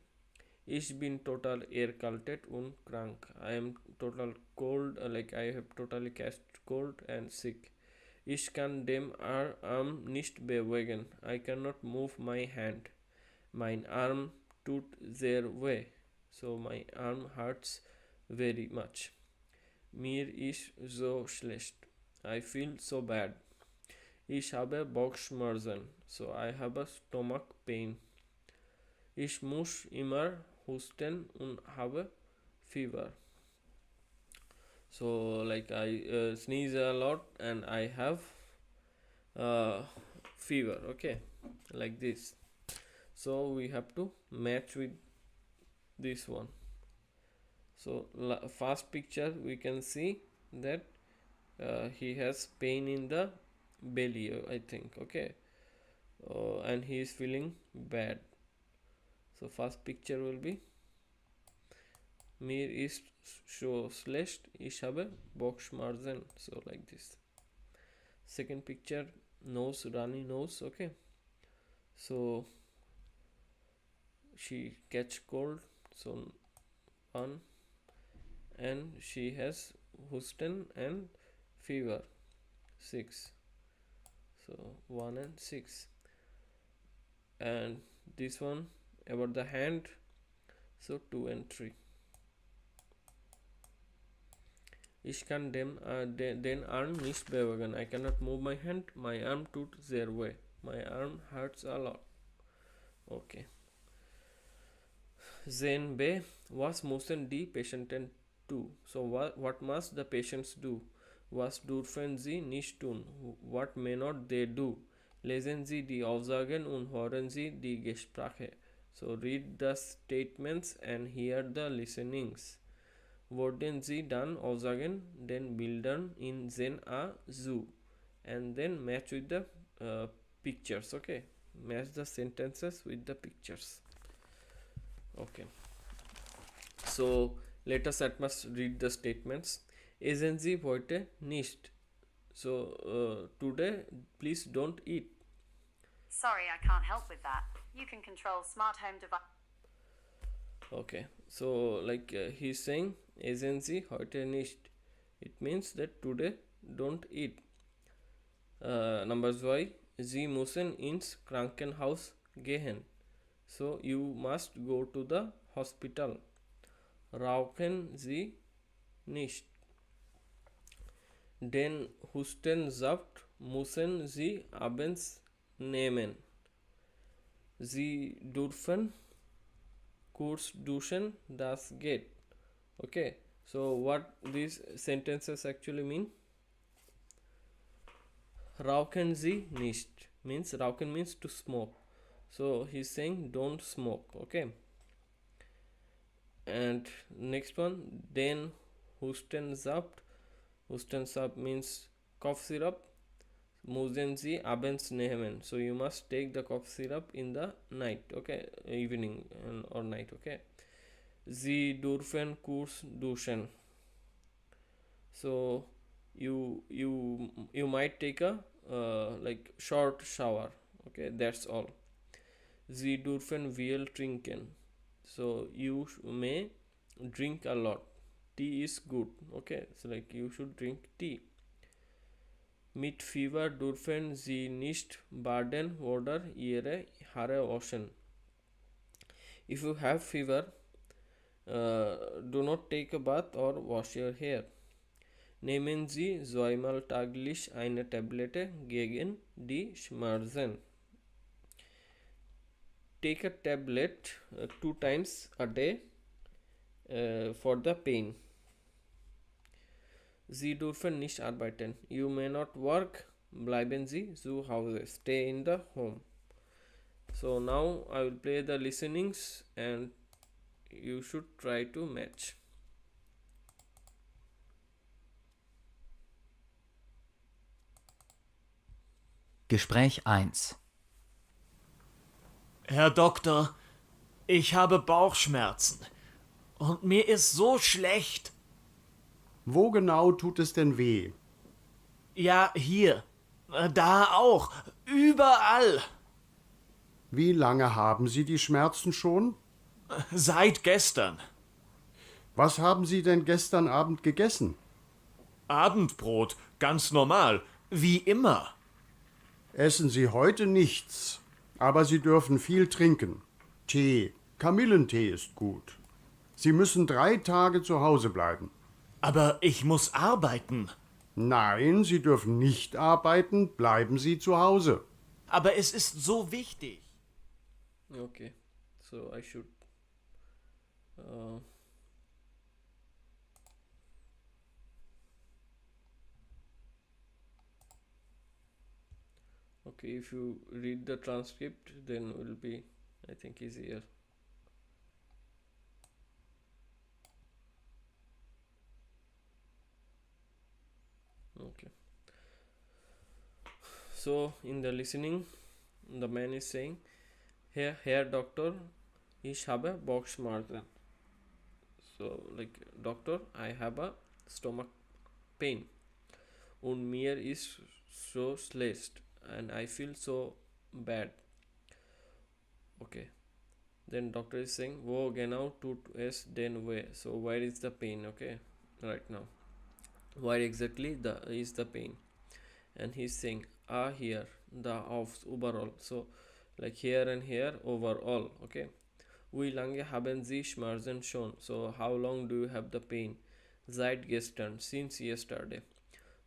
Ich bin total erkältet und krank. I am total cold, like I have totally catched cold and sick. Ich kann dem Arm nicht bewegen. I cannot move my hand. Mein Arm tut sehr weh. So my arm hurts very much. Mir ist so schlecht. I feel so bad. Ich habe Bauchschmerzen. So I have a stomach pain. Ich muss immer husten und habe fever. So like I sneeze a lot and I have fever. Okay, like this. So we have to match with this one. So first picture we can see that he has pain in the belly, I think. Okay, and he is feeling bad. So first picture will be mir ist so schlecht, ich habe Bauchschmerzen. So like this. Second picture, nose, runny nose. Okay, so she catch cold. So 1, and she has Houston and fever 6. So 1 and 6. And this one about the hand, so 2 and 3. Ich kann den Arm nicht bewegen. I cannot move my hand. My arm tut sehr weh. My arm hurts a lot. Okay. Then B, was müssen die Patienten tun? So what must the patients do? Was dürfen sie nicht tun? What may not they do? Lesen Sie die Aussagen und hören Sie die Gespräche. So read the statements and hear the listenings. Wurden Sie dann Aussagen den Bildern in Zen a Zoo, and then match with the pictures. Okay, match the sentences with the pictures. Okay, so let us at first read the statements. Essen Sie heute nicht? So today please don't eat. Sorry, I can't help with that. You can control smart home device. Okay, so like he's saying essen Sie heute nicht. It means that today don't eat. Number 2, Sie müssen ins Krankenhaus gehen. so you must go to the hospital. Rauchen Sie nicht. Den Hustensaft müssen Sie abends nehmen. Sie dürfen kurz duschen, das geht. Okay, so what these sentences actually mean? Rauchen Sie nicht means rauchen means to smoke. So he's saying don't smoke. Okay. And next one, then Hustensaft. Hustensaft means cough syrup. Müssen Sie abends nehmen. So you must take the cough syrup in the night. Okay, evening or night. Okay. Sie dürfen kurz duschen. So you might take a like short shower. Okay, that's all. Sie dürfen viel trinken. So you may drink a lot. Tea is good. Okay, so like you should drink tea. Mit Fieber dürfen Sie nicht baden oder Ihre Haare waschen. If you have fever, do not take a bath or wash your hair. Nehmen Sie zweimal täglich eine Tablette gegen die Schmerzen. Take a tablet 2 times a day for the pain. Sie dürfen nicht arbeiten. You may not work. Bleiben Sie zu Hause. Stay in the home. So now I will play the listenings and you should try to match. Gespräch 1. Herr Doktor, ich habe Bauchschmerzen und mir ist so schlecht. Wo genau tut es denn weh? Ja, hier, da auch, überall. Wie lange haben Sie die Schmerzen schon? Seit gestern. Was haben Sie denn gestern Abend gegessen? Abendbrot, ganz normal, wie immer. Essen Sie heute nichts, aber Sie dürfen viel trinken. Tee, Kamillentee ist gut. Sie müssen 3 Tage zu Hause bleiben. Aber ich muss arbeiten. Nein, Sie dürfen nicht arbeiten, bleiben Sie zu Hause. Aber es ist so wichtig. Okay, so I should okay, if you read the transcript then it will be, I think, easier. Okay, so in the listening the man is saying, Herr Doctor, ich habe Bauchschmerzen. So like, doctor, I have a stomach pain und mir ist so schlecht and I feel so bad. Okay, then doctor is saying, wo genau tut es denn weh? So where is the pain? Okay, right now, where exactly is the pain? And he's saying, here, the aufs, überall. So like here and here, overall. Okay, wie lange haben Sie Schmerzen schon? So how long do you have the pain? Seit gestern, since yesterday.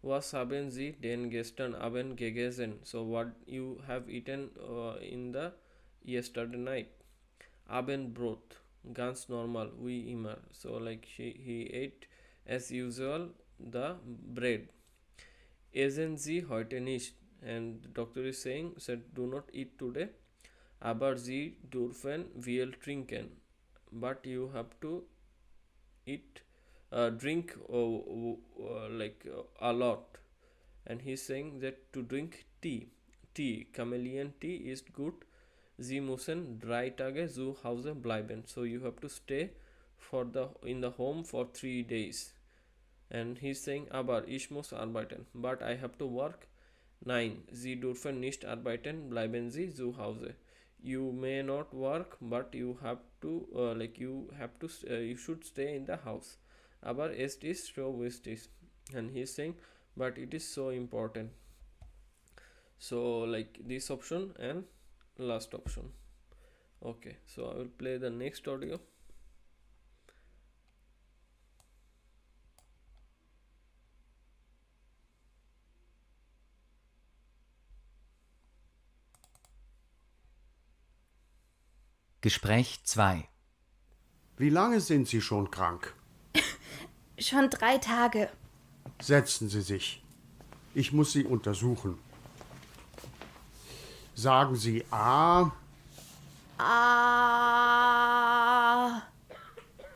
Was haben Sie denn gestern Abend gegessen? So what you have eaten in the yesterday night? Abendbrot, ganz normal, wie immer. So like he ate as usual the bread. Essen Sie heute nicht? And the doctor is saying, said, do not eat today. Aber Sie dürfen viel trinken. But you have to eat, drink a lot. And he's saying that to drink tea. Chameleon tea is good. Sie müssen 3 Tage zu Hause bleiben. So you have to stay in the home for 3 days. And he's saying, aber ich muss arbeiten. But I have to work. Nein, Sie dürfen nicht arbeiten, bleiben Sie zu Hause. You may not work, but you have to you should stay in the house. Aber es ist so wichtig. And he's saying, but it is so important. So like this option and last option. Okay, so I will play the next audio. Gespräch 2. Wie lange sind Sie schon krank? Schon 3 Tage. Setzen Sie sich. Ich muss Sie untersuchen. Sagen Sie A. Ah.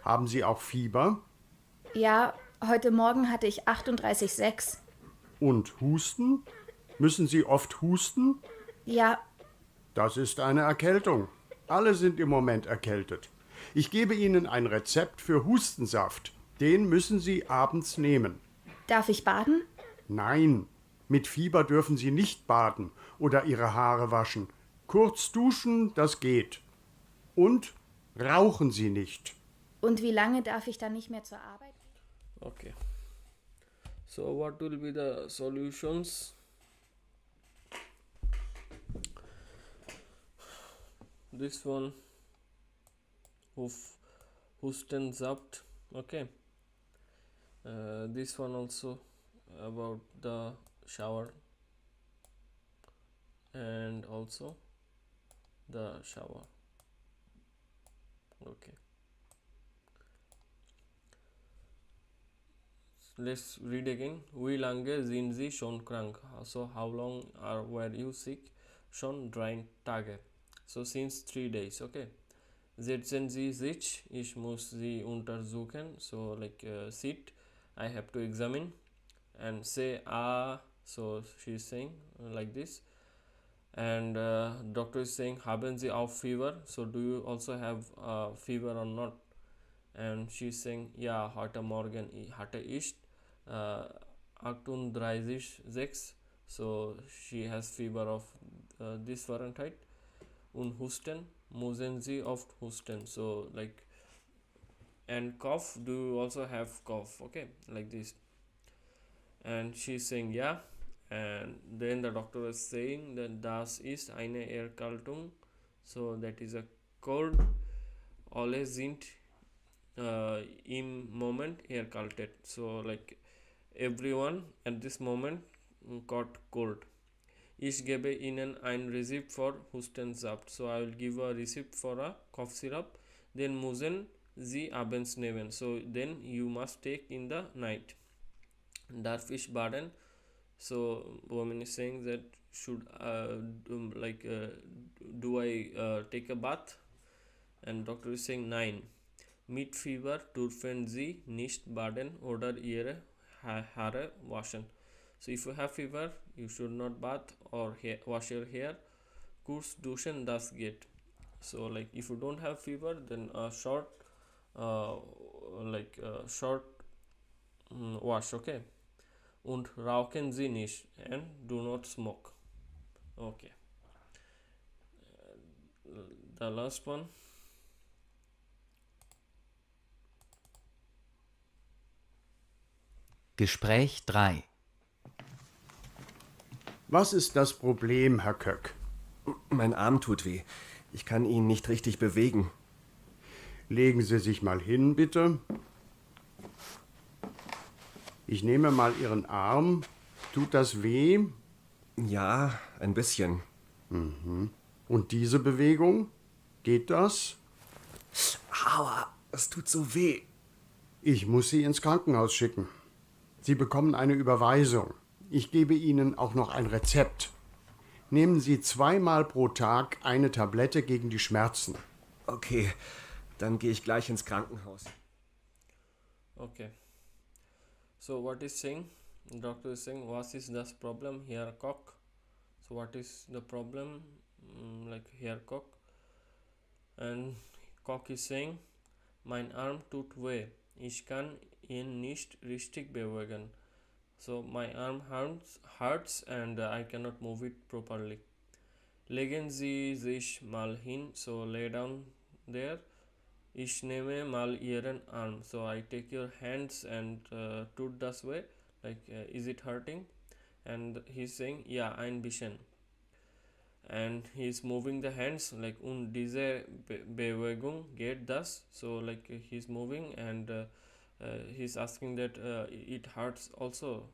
Haben Sie auch Fieber? Ja, heute Morgen hatte ich 38,6. Und Husten? Müssen Sie oft husten? Ja, Das ist eine Erkältung. Alle sind im Moment erkältet. Ich gebe Ihnen ein Rezept für Hustensaft. Den müssen Sie abends nehmen. darf ich baden? Nein, mit Fieber dürfen Sie nicht baden oder Ihre Haare waschen. Kurz duschen, das geht. Und rauchen Sie nicht. Und wie lange darf ich dann nicht mehr zur Arbeit? Okay. So what will be the solutions? This one, Hustensaft. Okay. This one also about the shower and also the shower. Okay. Let's read again. Wie lange sind Sie schon krank? So how long were you sick? Schon 3 Tage. So since 3 days. Okay. Setzen Sie sich. Ich muss Sie untersuchen. So like sit. I have to examine. And say ah. So she's saying like this. And doctor is saying haben Sie auch fever? So do you also have fever or not? And she's saying ja, heute Morgen hatte ich 38,6. So she has fever of this Fahrenheit. Und Husten, müssen Sie oft husten. So like, and cough, do you also have cough? Okay, like this. And she's saying yeah. And then the doctor is saying that das ist eine Erkältung. So that is a cold. Alle sind im Moment erkältet. So like everyone at this moment got cold. Ich gebe Ihnen ein Rezept for Hustensaft. So I will give a receipt for a cough syrup. Then müssen Sie abends nehmen. So then you must take in the night. Darf ich baden? So woman is saying that should do I take a bath? And doctor is saying nein. Mit Fieber dürfen Sie nicht baden oder Ihre Haare waschen. So if you have fever, you should not bath or wash your hair. Kurz duschen, das geht. So like if you don't have fever, then a short wash. Okay. Und rauchen Sie nicht and do not smoke. Okay. The last one. Gespräch 3. Was ist das Problem, Herr Köck? Mein Arm tut weh. Ich kann ihn nicht richtig bewegen. Legen Sie sich mal hin, bitte. Ich nehme mal Ihren Arm. Tut das weh? Ja, ein bisschen. Mhm. Und diese Bewegung? Geht das? Aua, es tut so weh. Ich muss Sie ins Krankenhaus schicken. Sie bekommen eine Überweisung. Ich gebe Ihnen auch noch ein Rezept. Nehmen Sie 2-mal pro Tag eine Tablette gegen die Schmerzen. Okay, dann gehe ich gleich ins Krankenhaus. Okay. So what is saying? The doctor is saying, what is this problem here, cock? So what is the problem? Like here, cock. And cock is saying, mein Arm tut weh. Ich kann ihn nicht richtig bewegen. So my arm hurts and I cannot move it properly. Legen Sie sich mal hin. So lay down there. Ich nehme mal Ihren Arm. So I take your hands and tut das weh. Like is it hurting? And he's saying yeah, ein bisschen. and he's moving the hands like diese Bewegung geht das, so like he's moving and he's asking that it hurts also,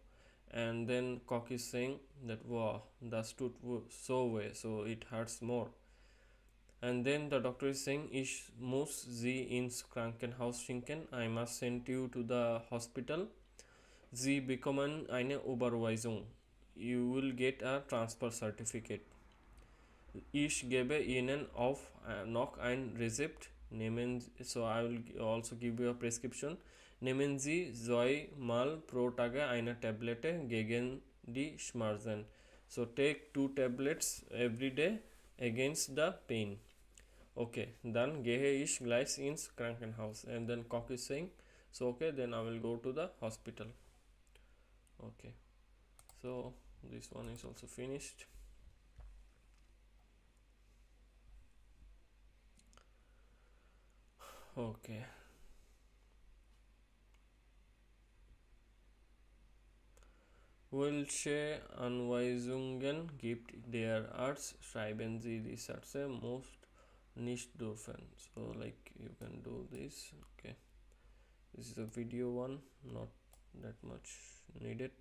and then Cock is saying that wow, das tut so weh, so it hurts more. And then the doctor is saying, ich muss Sie ins Krankenhaus schicken, I must send you to the hospital. Sie bekommen eine Überweisung, you will get a transfer certificate. Ich gebe Ihnen auf noch ein Rezept. So I will also give you a prescription. Nehmen Sie zweimal pro Tage eine Tablette gegen die Schmerzen. So take 2 tablets every day against the pain. Okay, dann gehe ich gleich ins Krankenhaus. And then Cock is saying, so okay, then I will go to the hospital. Okay, so this one is also finished. Okay. Welche Anweisungen gibt der Arzt? Schreiben Sie die Sätze most nicht dürfen. So like you can do this. Okay. This is a video one, not that much needed.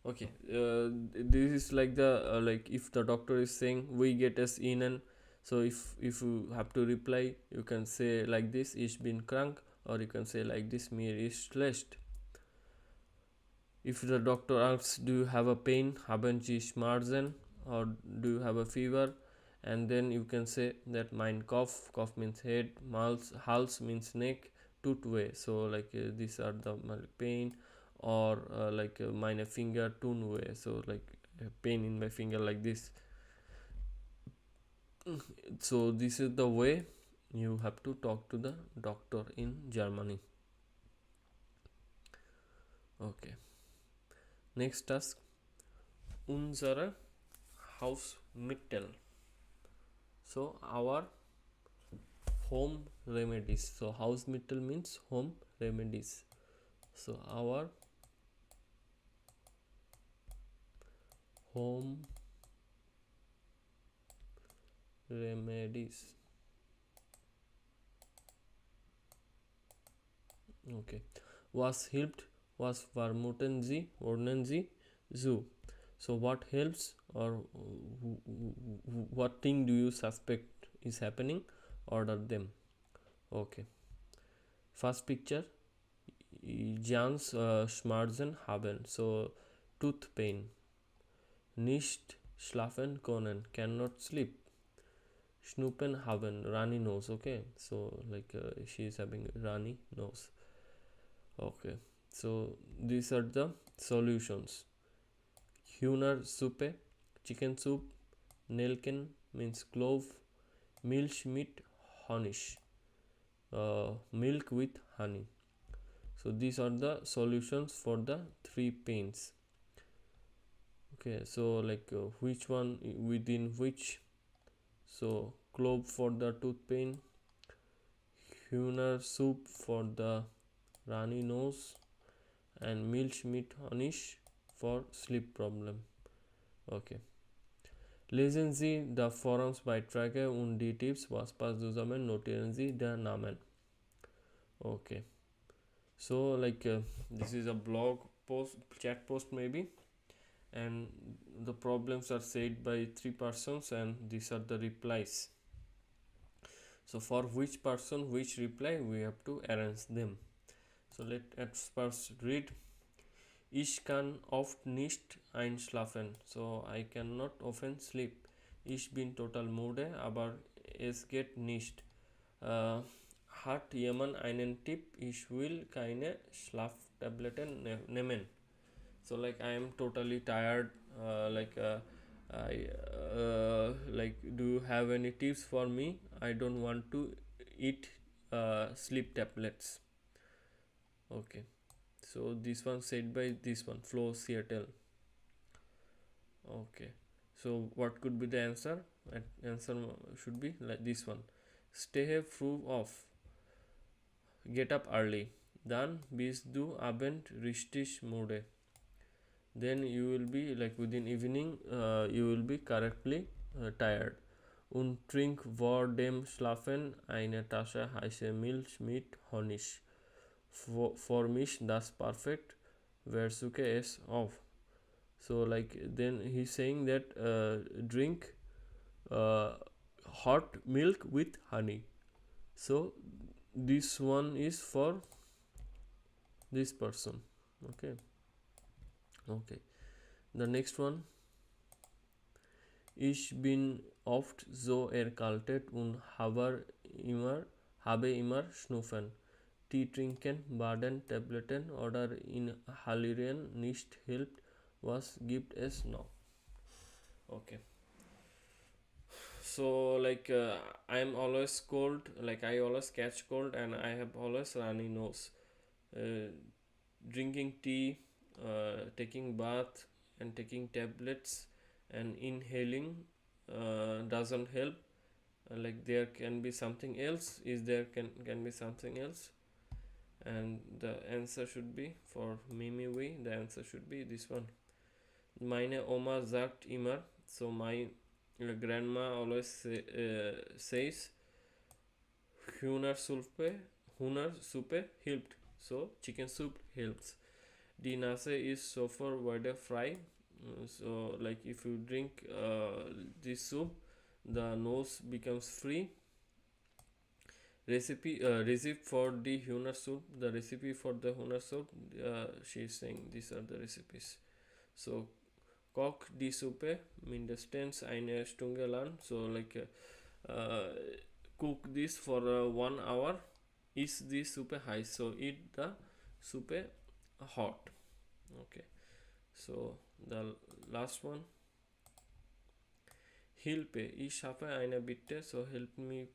Okay. This is like the like if the doctor is saying we get es Ihnen. So if you have to reply, you can say like this, ich bin krank, or you can say like this, mir ist schlecht. If the doctor asks, do you have a pain, haben Sie Schmerzen, or do you have a fever, and then you can say that mein Kopf, Kopf means head, Hals means neck, tut weh, so like these are the pain, or like meine Finger tun weh, so like pain in my finger like this. So this is the way you have to talk to the doctor in Germany. Okay, next task, unsere Hausmittel, so our home remedies. So Hausmittel means home remedies, so our home remedies. Okay, was hilft, was warnen Sie so. So what helps, or what thing do you suspect is happening, order them. Okay, first picture, Jans Schmerzen haben, so tooth pain. Nicht schlafen können, cannot sleep. Schnuppen haben, runny nose. Okay, so like she is having runny nose. Okay, so these are the solutions. Hühnersuppe, chicken soup, Nelken means clove, Milch mit Honig, milk with honey. So these are the solutions for the 3 pains. Okay, so like which one within which? So clove for the tooth pain, Hühner soup for the runny nose, and Milch mit Honig for sleep problem. Okay. Lesen Sie the Forumsbeiträge und die Tipps, was passt zusammen, notieren Sie den Namen. Okay. So like this is a blog post, chat post maybe, and the problems are said by 3 persons and these are the replies. So for which person, which reply, we have to arrange them. So let's first read. Ich kann oft nicht einschlafen, so I cannot often sleep. Ich bin total müde, aber es geht nicht. Hat jemand einen Tipp? Ich will keine Schlaftabletten nehmen. So like I am totally tired. Like do you have any tips for me? I don't want to eat sleep tablets. Okay. So this one said by this one, Flo Seattle. Okay, so what could be the answer? Answer should be like this one. Stay früh auf, get up early, dann bist du Abend richtig müde. Then you will be like within evening you will be correctly tired. Und trink vor dem Schlafen eine Tasse heiße Milch mit Honig. For mich das perfect. Versuche es auf. So like then he's saying that drink hot milk with honey. So this one is for this person. Okay. The next one. Ich bin oft so erkältet und habe immer Schnupfen. Tee trinken, baden, Tabletten oder inhalieren nicht hilft. Was gibt es noch? Okay. So like I'm always cold, like I always catch cold and I have always runny nose. Drinking tea, taking bath and taking tablets and inhaling doesn't help. Like there can be something else. Is there can be something else? And the answer should be for Mimi Wei. The answer should be this one. Meine Oma sagt immer. So my grandma always says Hühnersuppe hilft. So chicken soup helps. Die Nase is softer wurde frei. So like if you drink this soup, the nose becomes free. Recipe for the Hühner soup. The recipe for the Hühner soup, she is saying these are the recipes. So koch die Suppe mindestens eine Stunde lang. So like cook this for 1 hour. Is the Suppe heiß? So eat the Suppe hot. Okay. So the last one. Hilfe, ich habe eine Bitte, so help me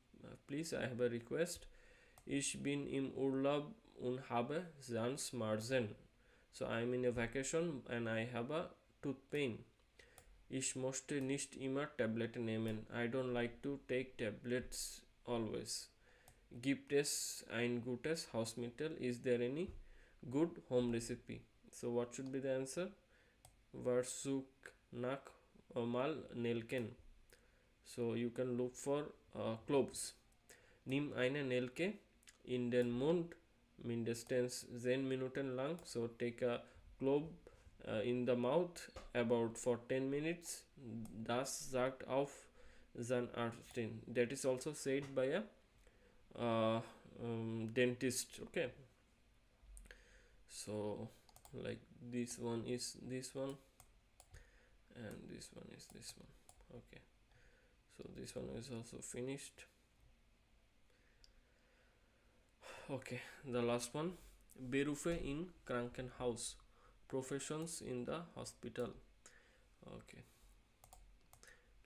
please, I have a request. Ich bin im Urlaub und habe Zahnschmerzen. So I am in a vacation and I have a tooth pain. Ich möchte nicht immer Tabletten nehmen. I don't like to take tablets always. Gibt es ein gutes Hausmittel? Is there any good home recipe? So what should be the answer? Versuch nach mal Nelken. So you can look for cloves. Nimm eine Nelke in den Mund mindestens 10 Minuten lang. So take a clove in the mouth about for 10 minutes. Das sagt auf Zahnarztin. That is also said by a dentist. Okay. So like this one is this one and this one is this one. Okay. So this one is also finished. Okay, the last one. Berufe in Krankenhaus. Professions in the hospital. Okay.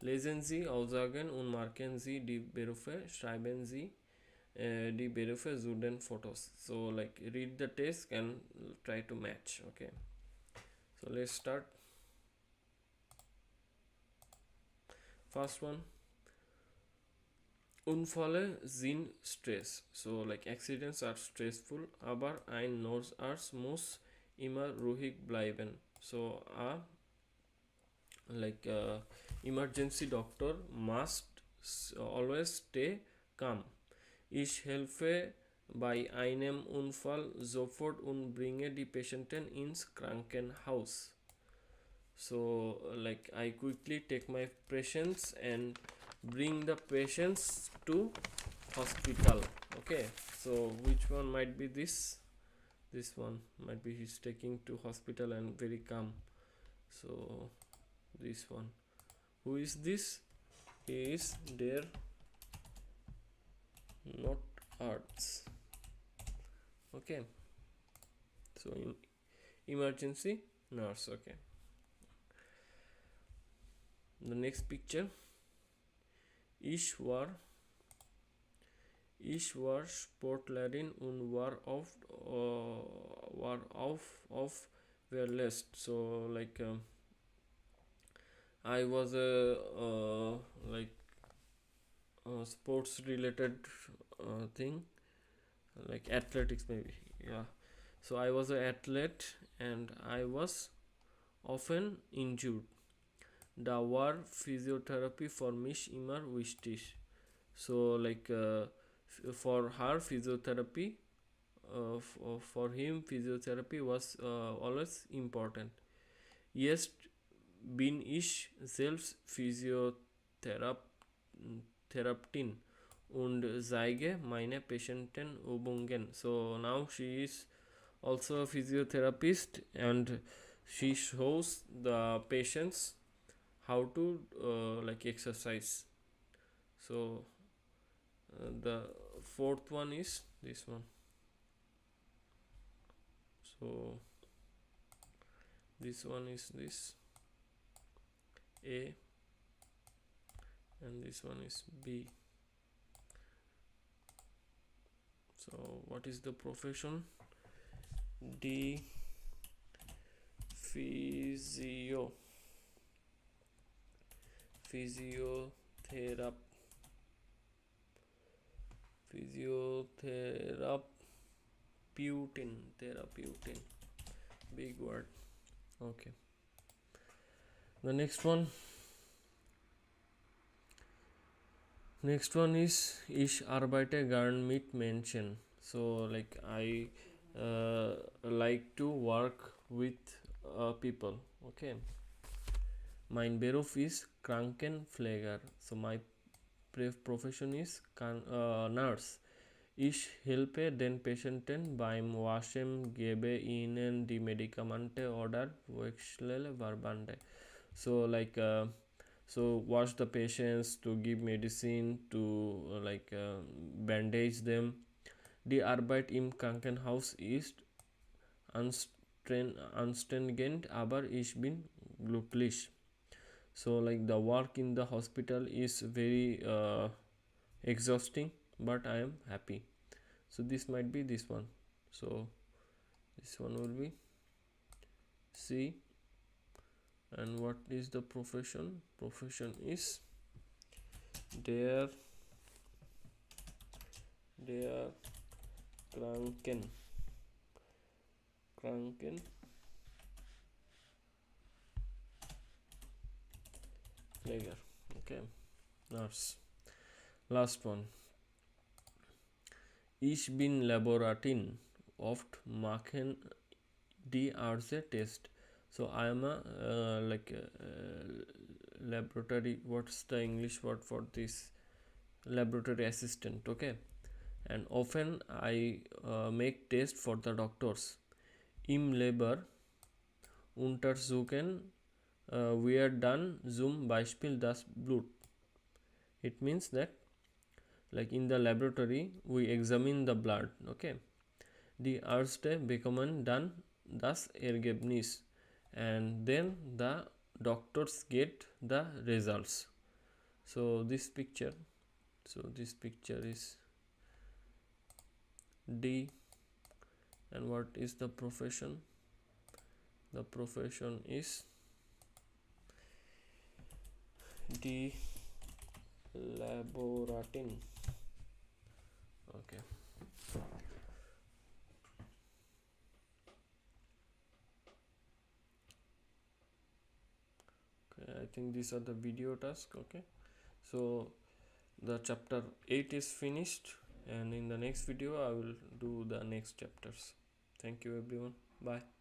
Lesen Sie Aussagen und marken Sie die Berufe. Schreiben Sie die Berufe zu den Fotos. So like read the text and try to match. Okay. So let's start. First one. Unfälle sind Stress. So like accidents are stressful, aber ein Notarzt muss immer ruhig bleiben. So like emergency doctor must always stay calm. Ich helfe bei einem Unfall sofort und bringe die Patienten ins Krankenhaus. So like I quickly take my patients and bring the patients to hospital. Okay, so which one might be this one might be he's taking to hospital and very calm. So this one, who is this? He is their not arts. Okay, so emergency nurse. Okay, the next picture. Ich war Sportlerin und war auf verletzt. So like I was a sports related thing, like athletics maybe. Yeah. So I was an athlete and I was often injured. Dauer Physiotherapy für mich immer wichtig. So like for her physiotherapy, for him physiotherapy was always important. Jetzt bin ich selbst Physiotherapeutin und zeige meine Patienten Übungen. So now she is also a physiotherapist and she shows the patients how to like exercise. So the fourth one is this one. So this one is this A and this one is B. So what is the profession? D physiotherapeutin, big word. Okay, the next one is ich arbeite gern mit Menschen. So like I like to work with people. Okay, mein Beruf ist Krankenpfleger. So my profession is nurse. Ich helfe den Patienten beim Waschen, gebe ihnen die Medikamente oder wechsle Verbände. So like so wash the patients, to give medicine, to bandage them. Die Arbeit im Krankenhaus ist anstrengend, aber ich bin glücklich. So like the work in the hospital is very exhausting, but I am happy. So this might be this one. So this one will be C. And what is the profession? Profession is der Krankenpfleger. Okay, nurse. Last one. Ich bin Laboratin. Oft machen die Ärzte Test. So I am a laboratory. What's the English word for this? Laboratory assistant. Okay, and often I make tests for the doctors. Im Labor untersuchen wir dann zum Beispiel das Blut. It means that like in the laboratory we examine the blood. Okay, die Ärzte bekommen dann das Ergebnis and then the doctors get the results. So this picture is D. And what is the profession? The profession is D. Laboratin. Okay. I think these are the video tasks. Okay, so the chapter 8 is finished, and in the next video I will do the next chapters. Thank you everyone. Bye.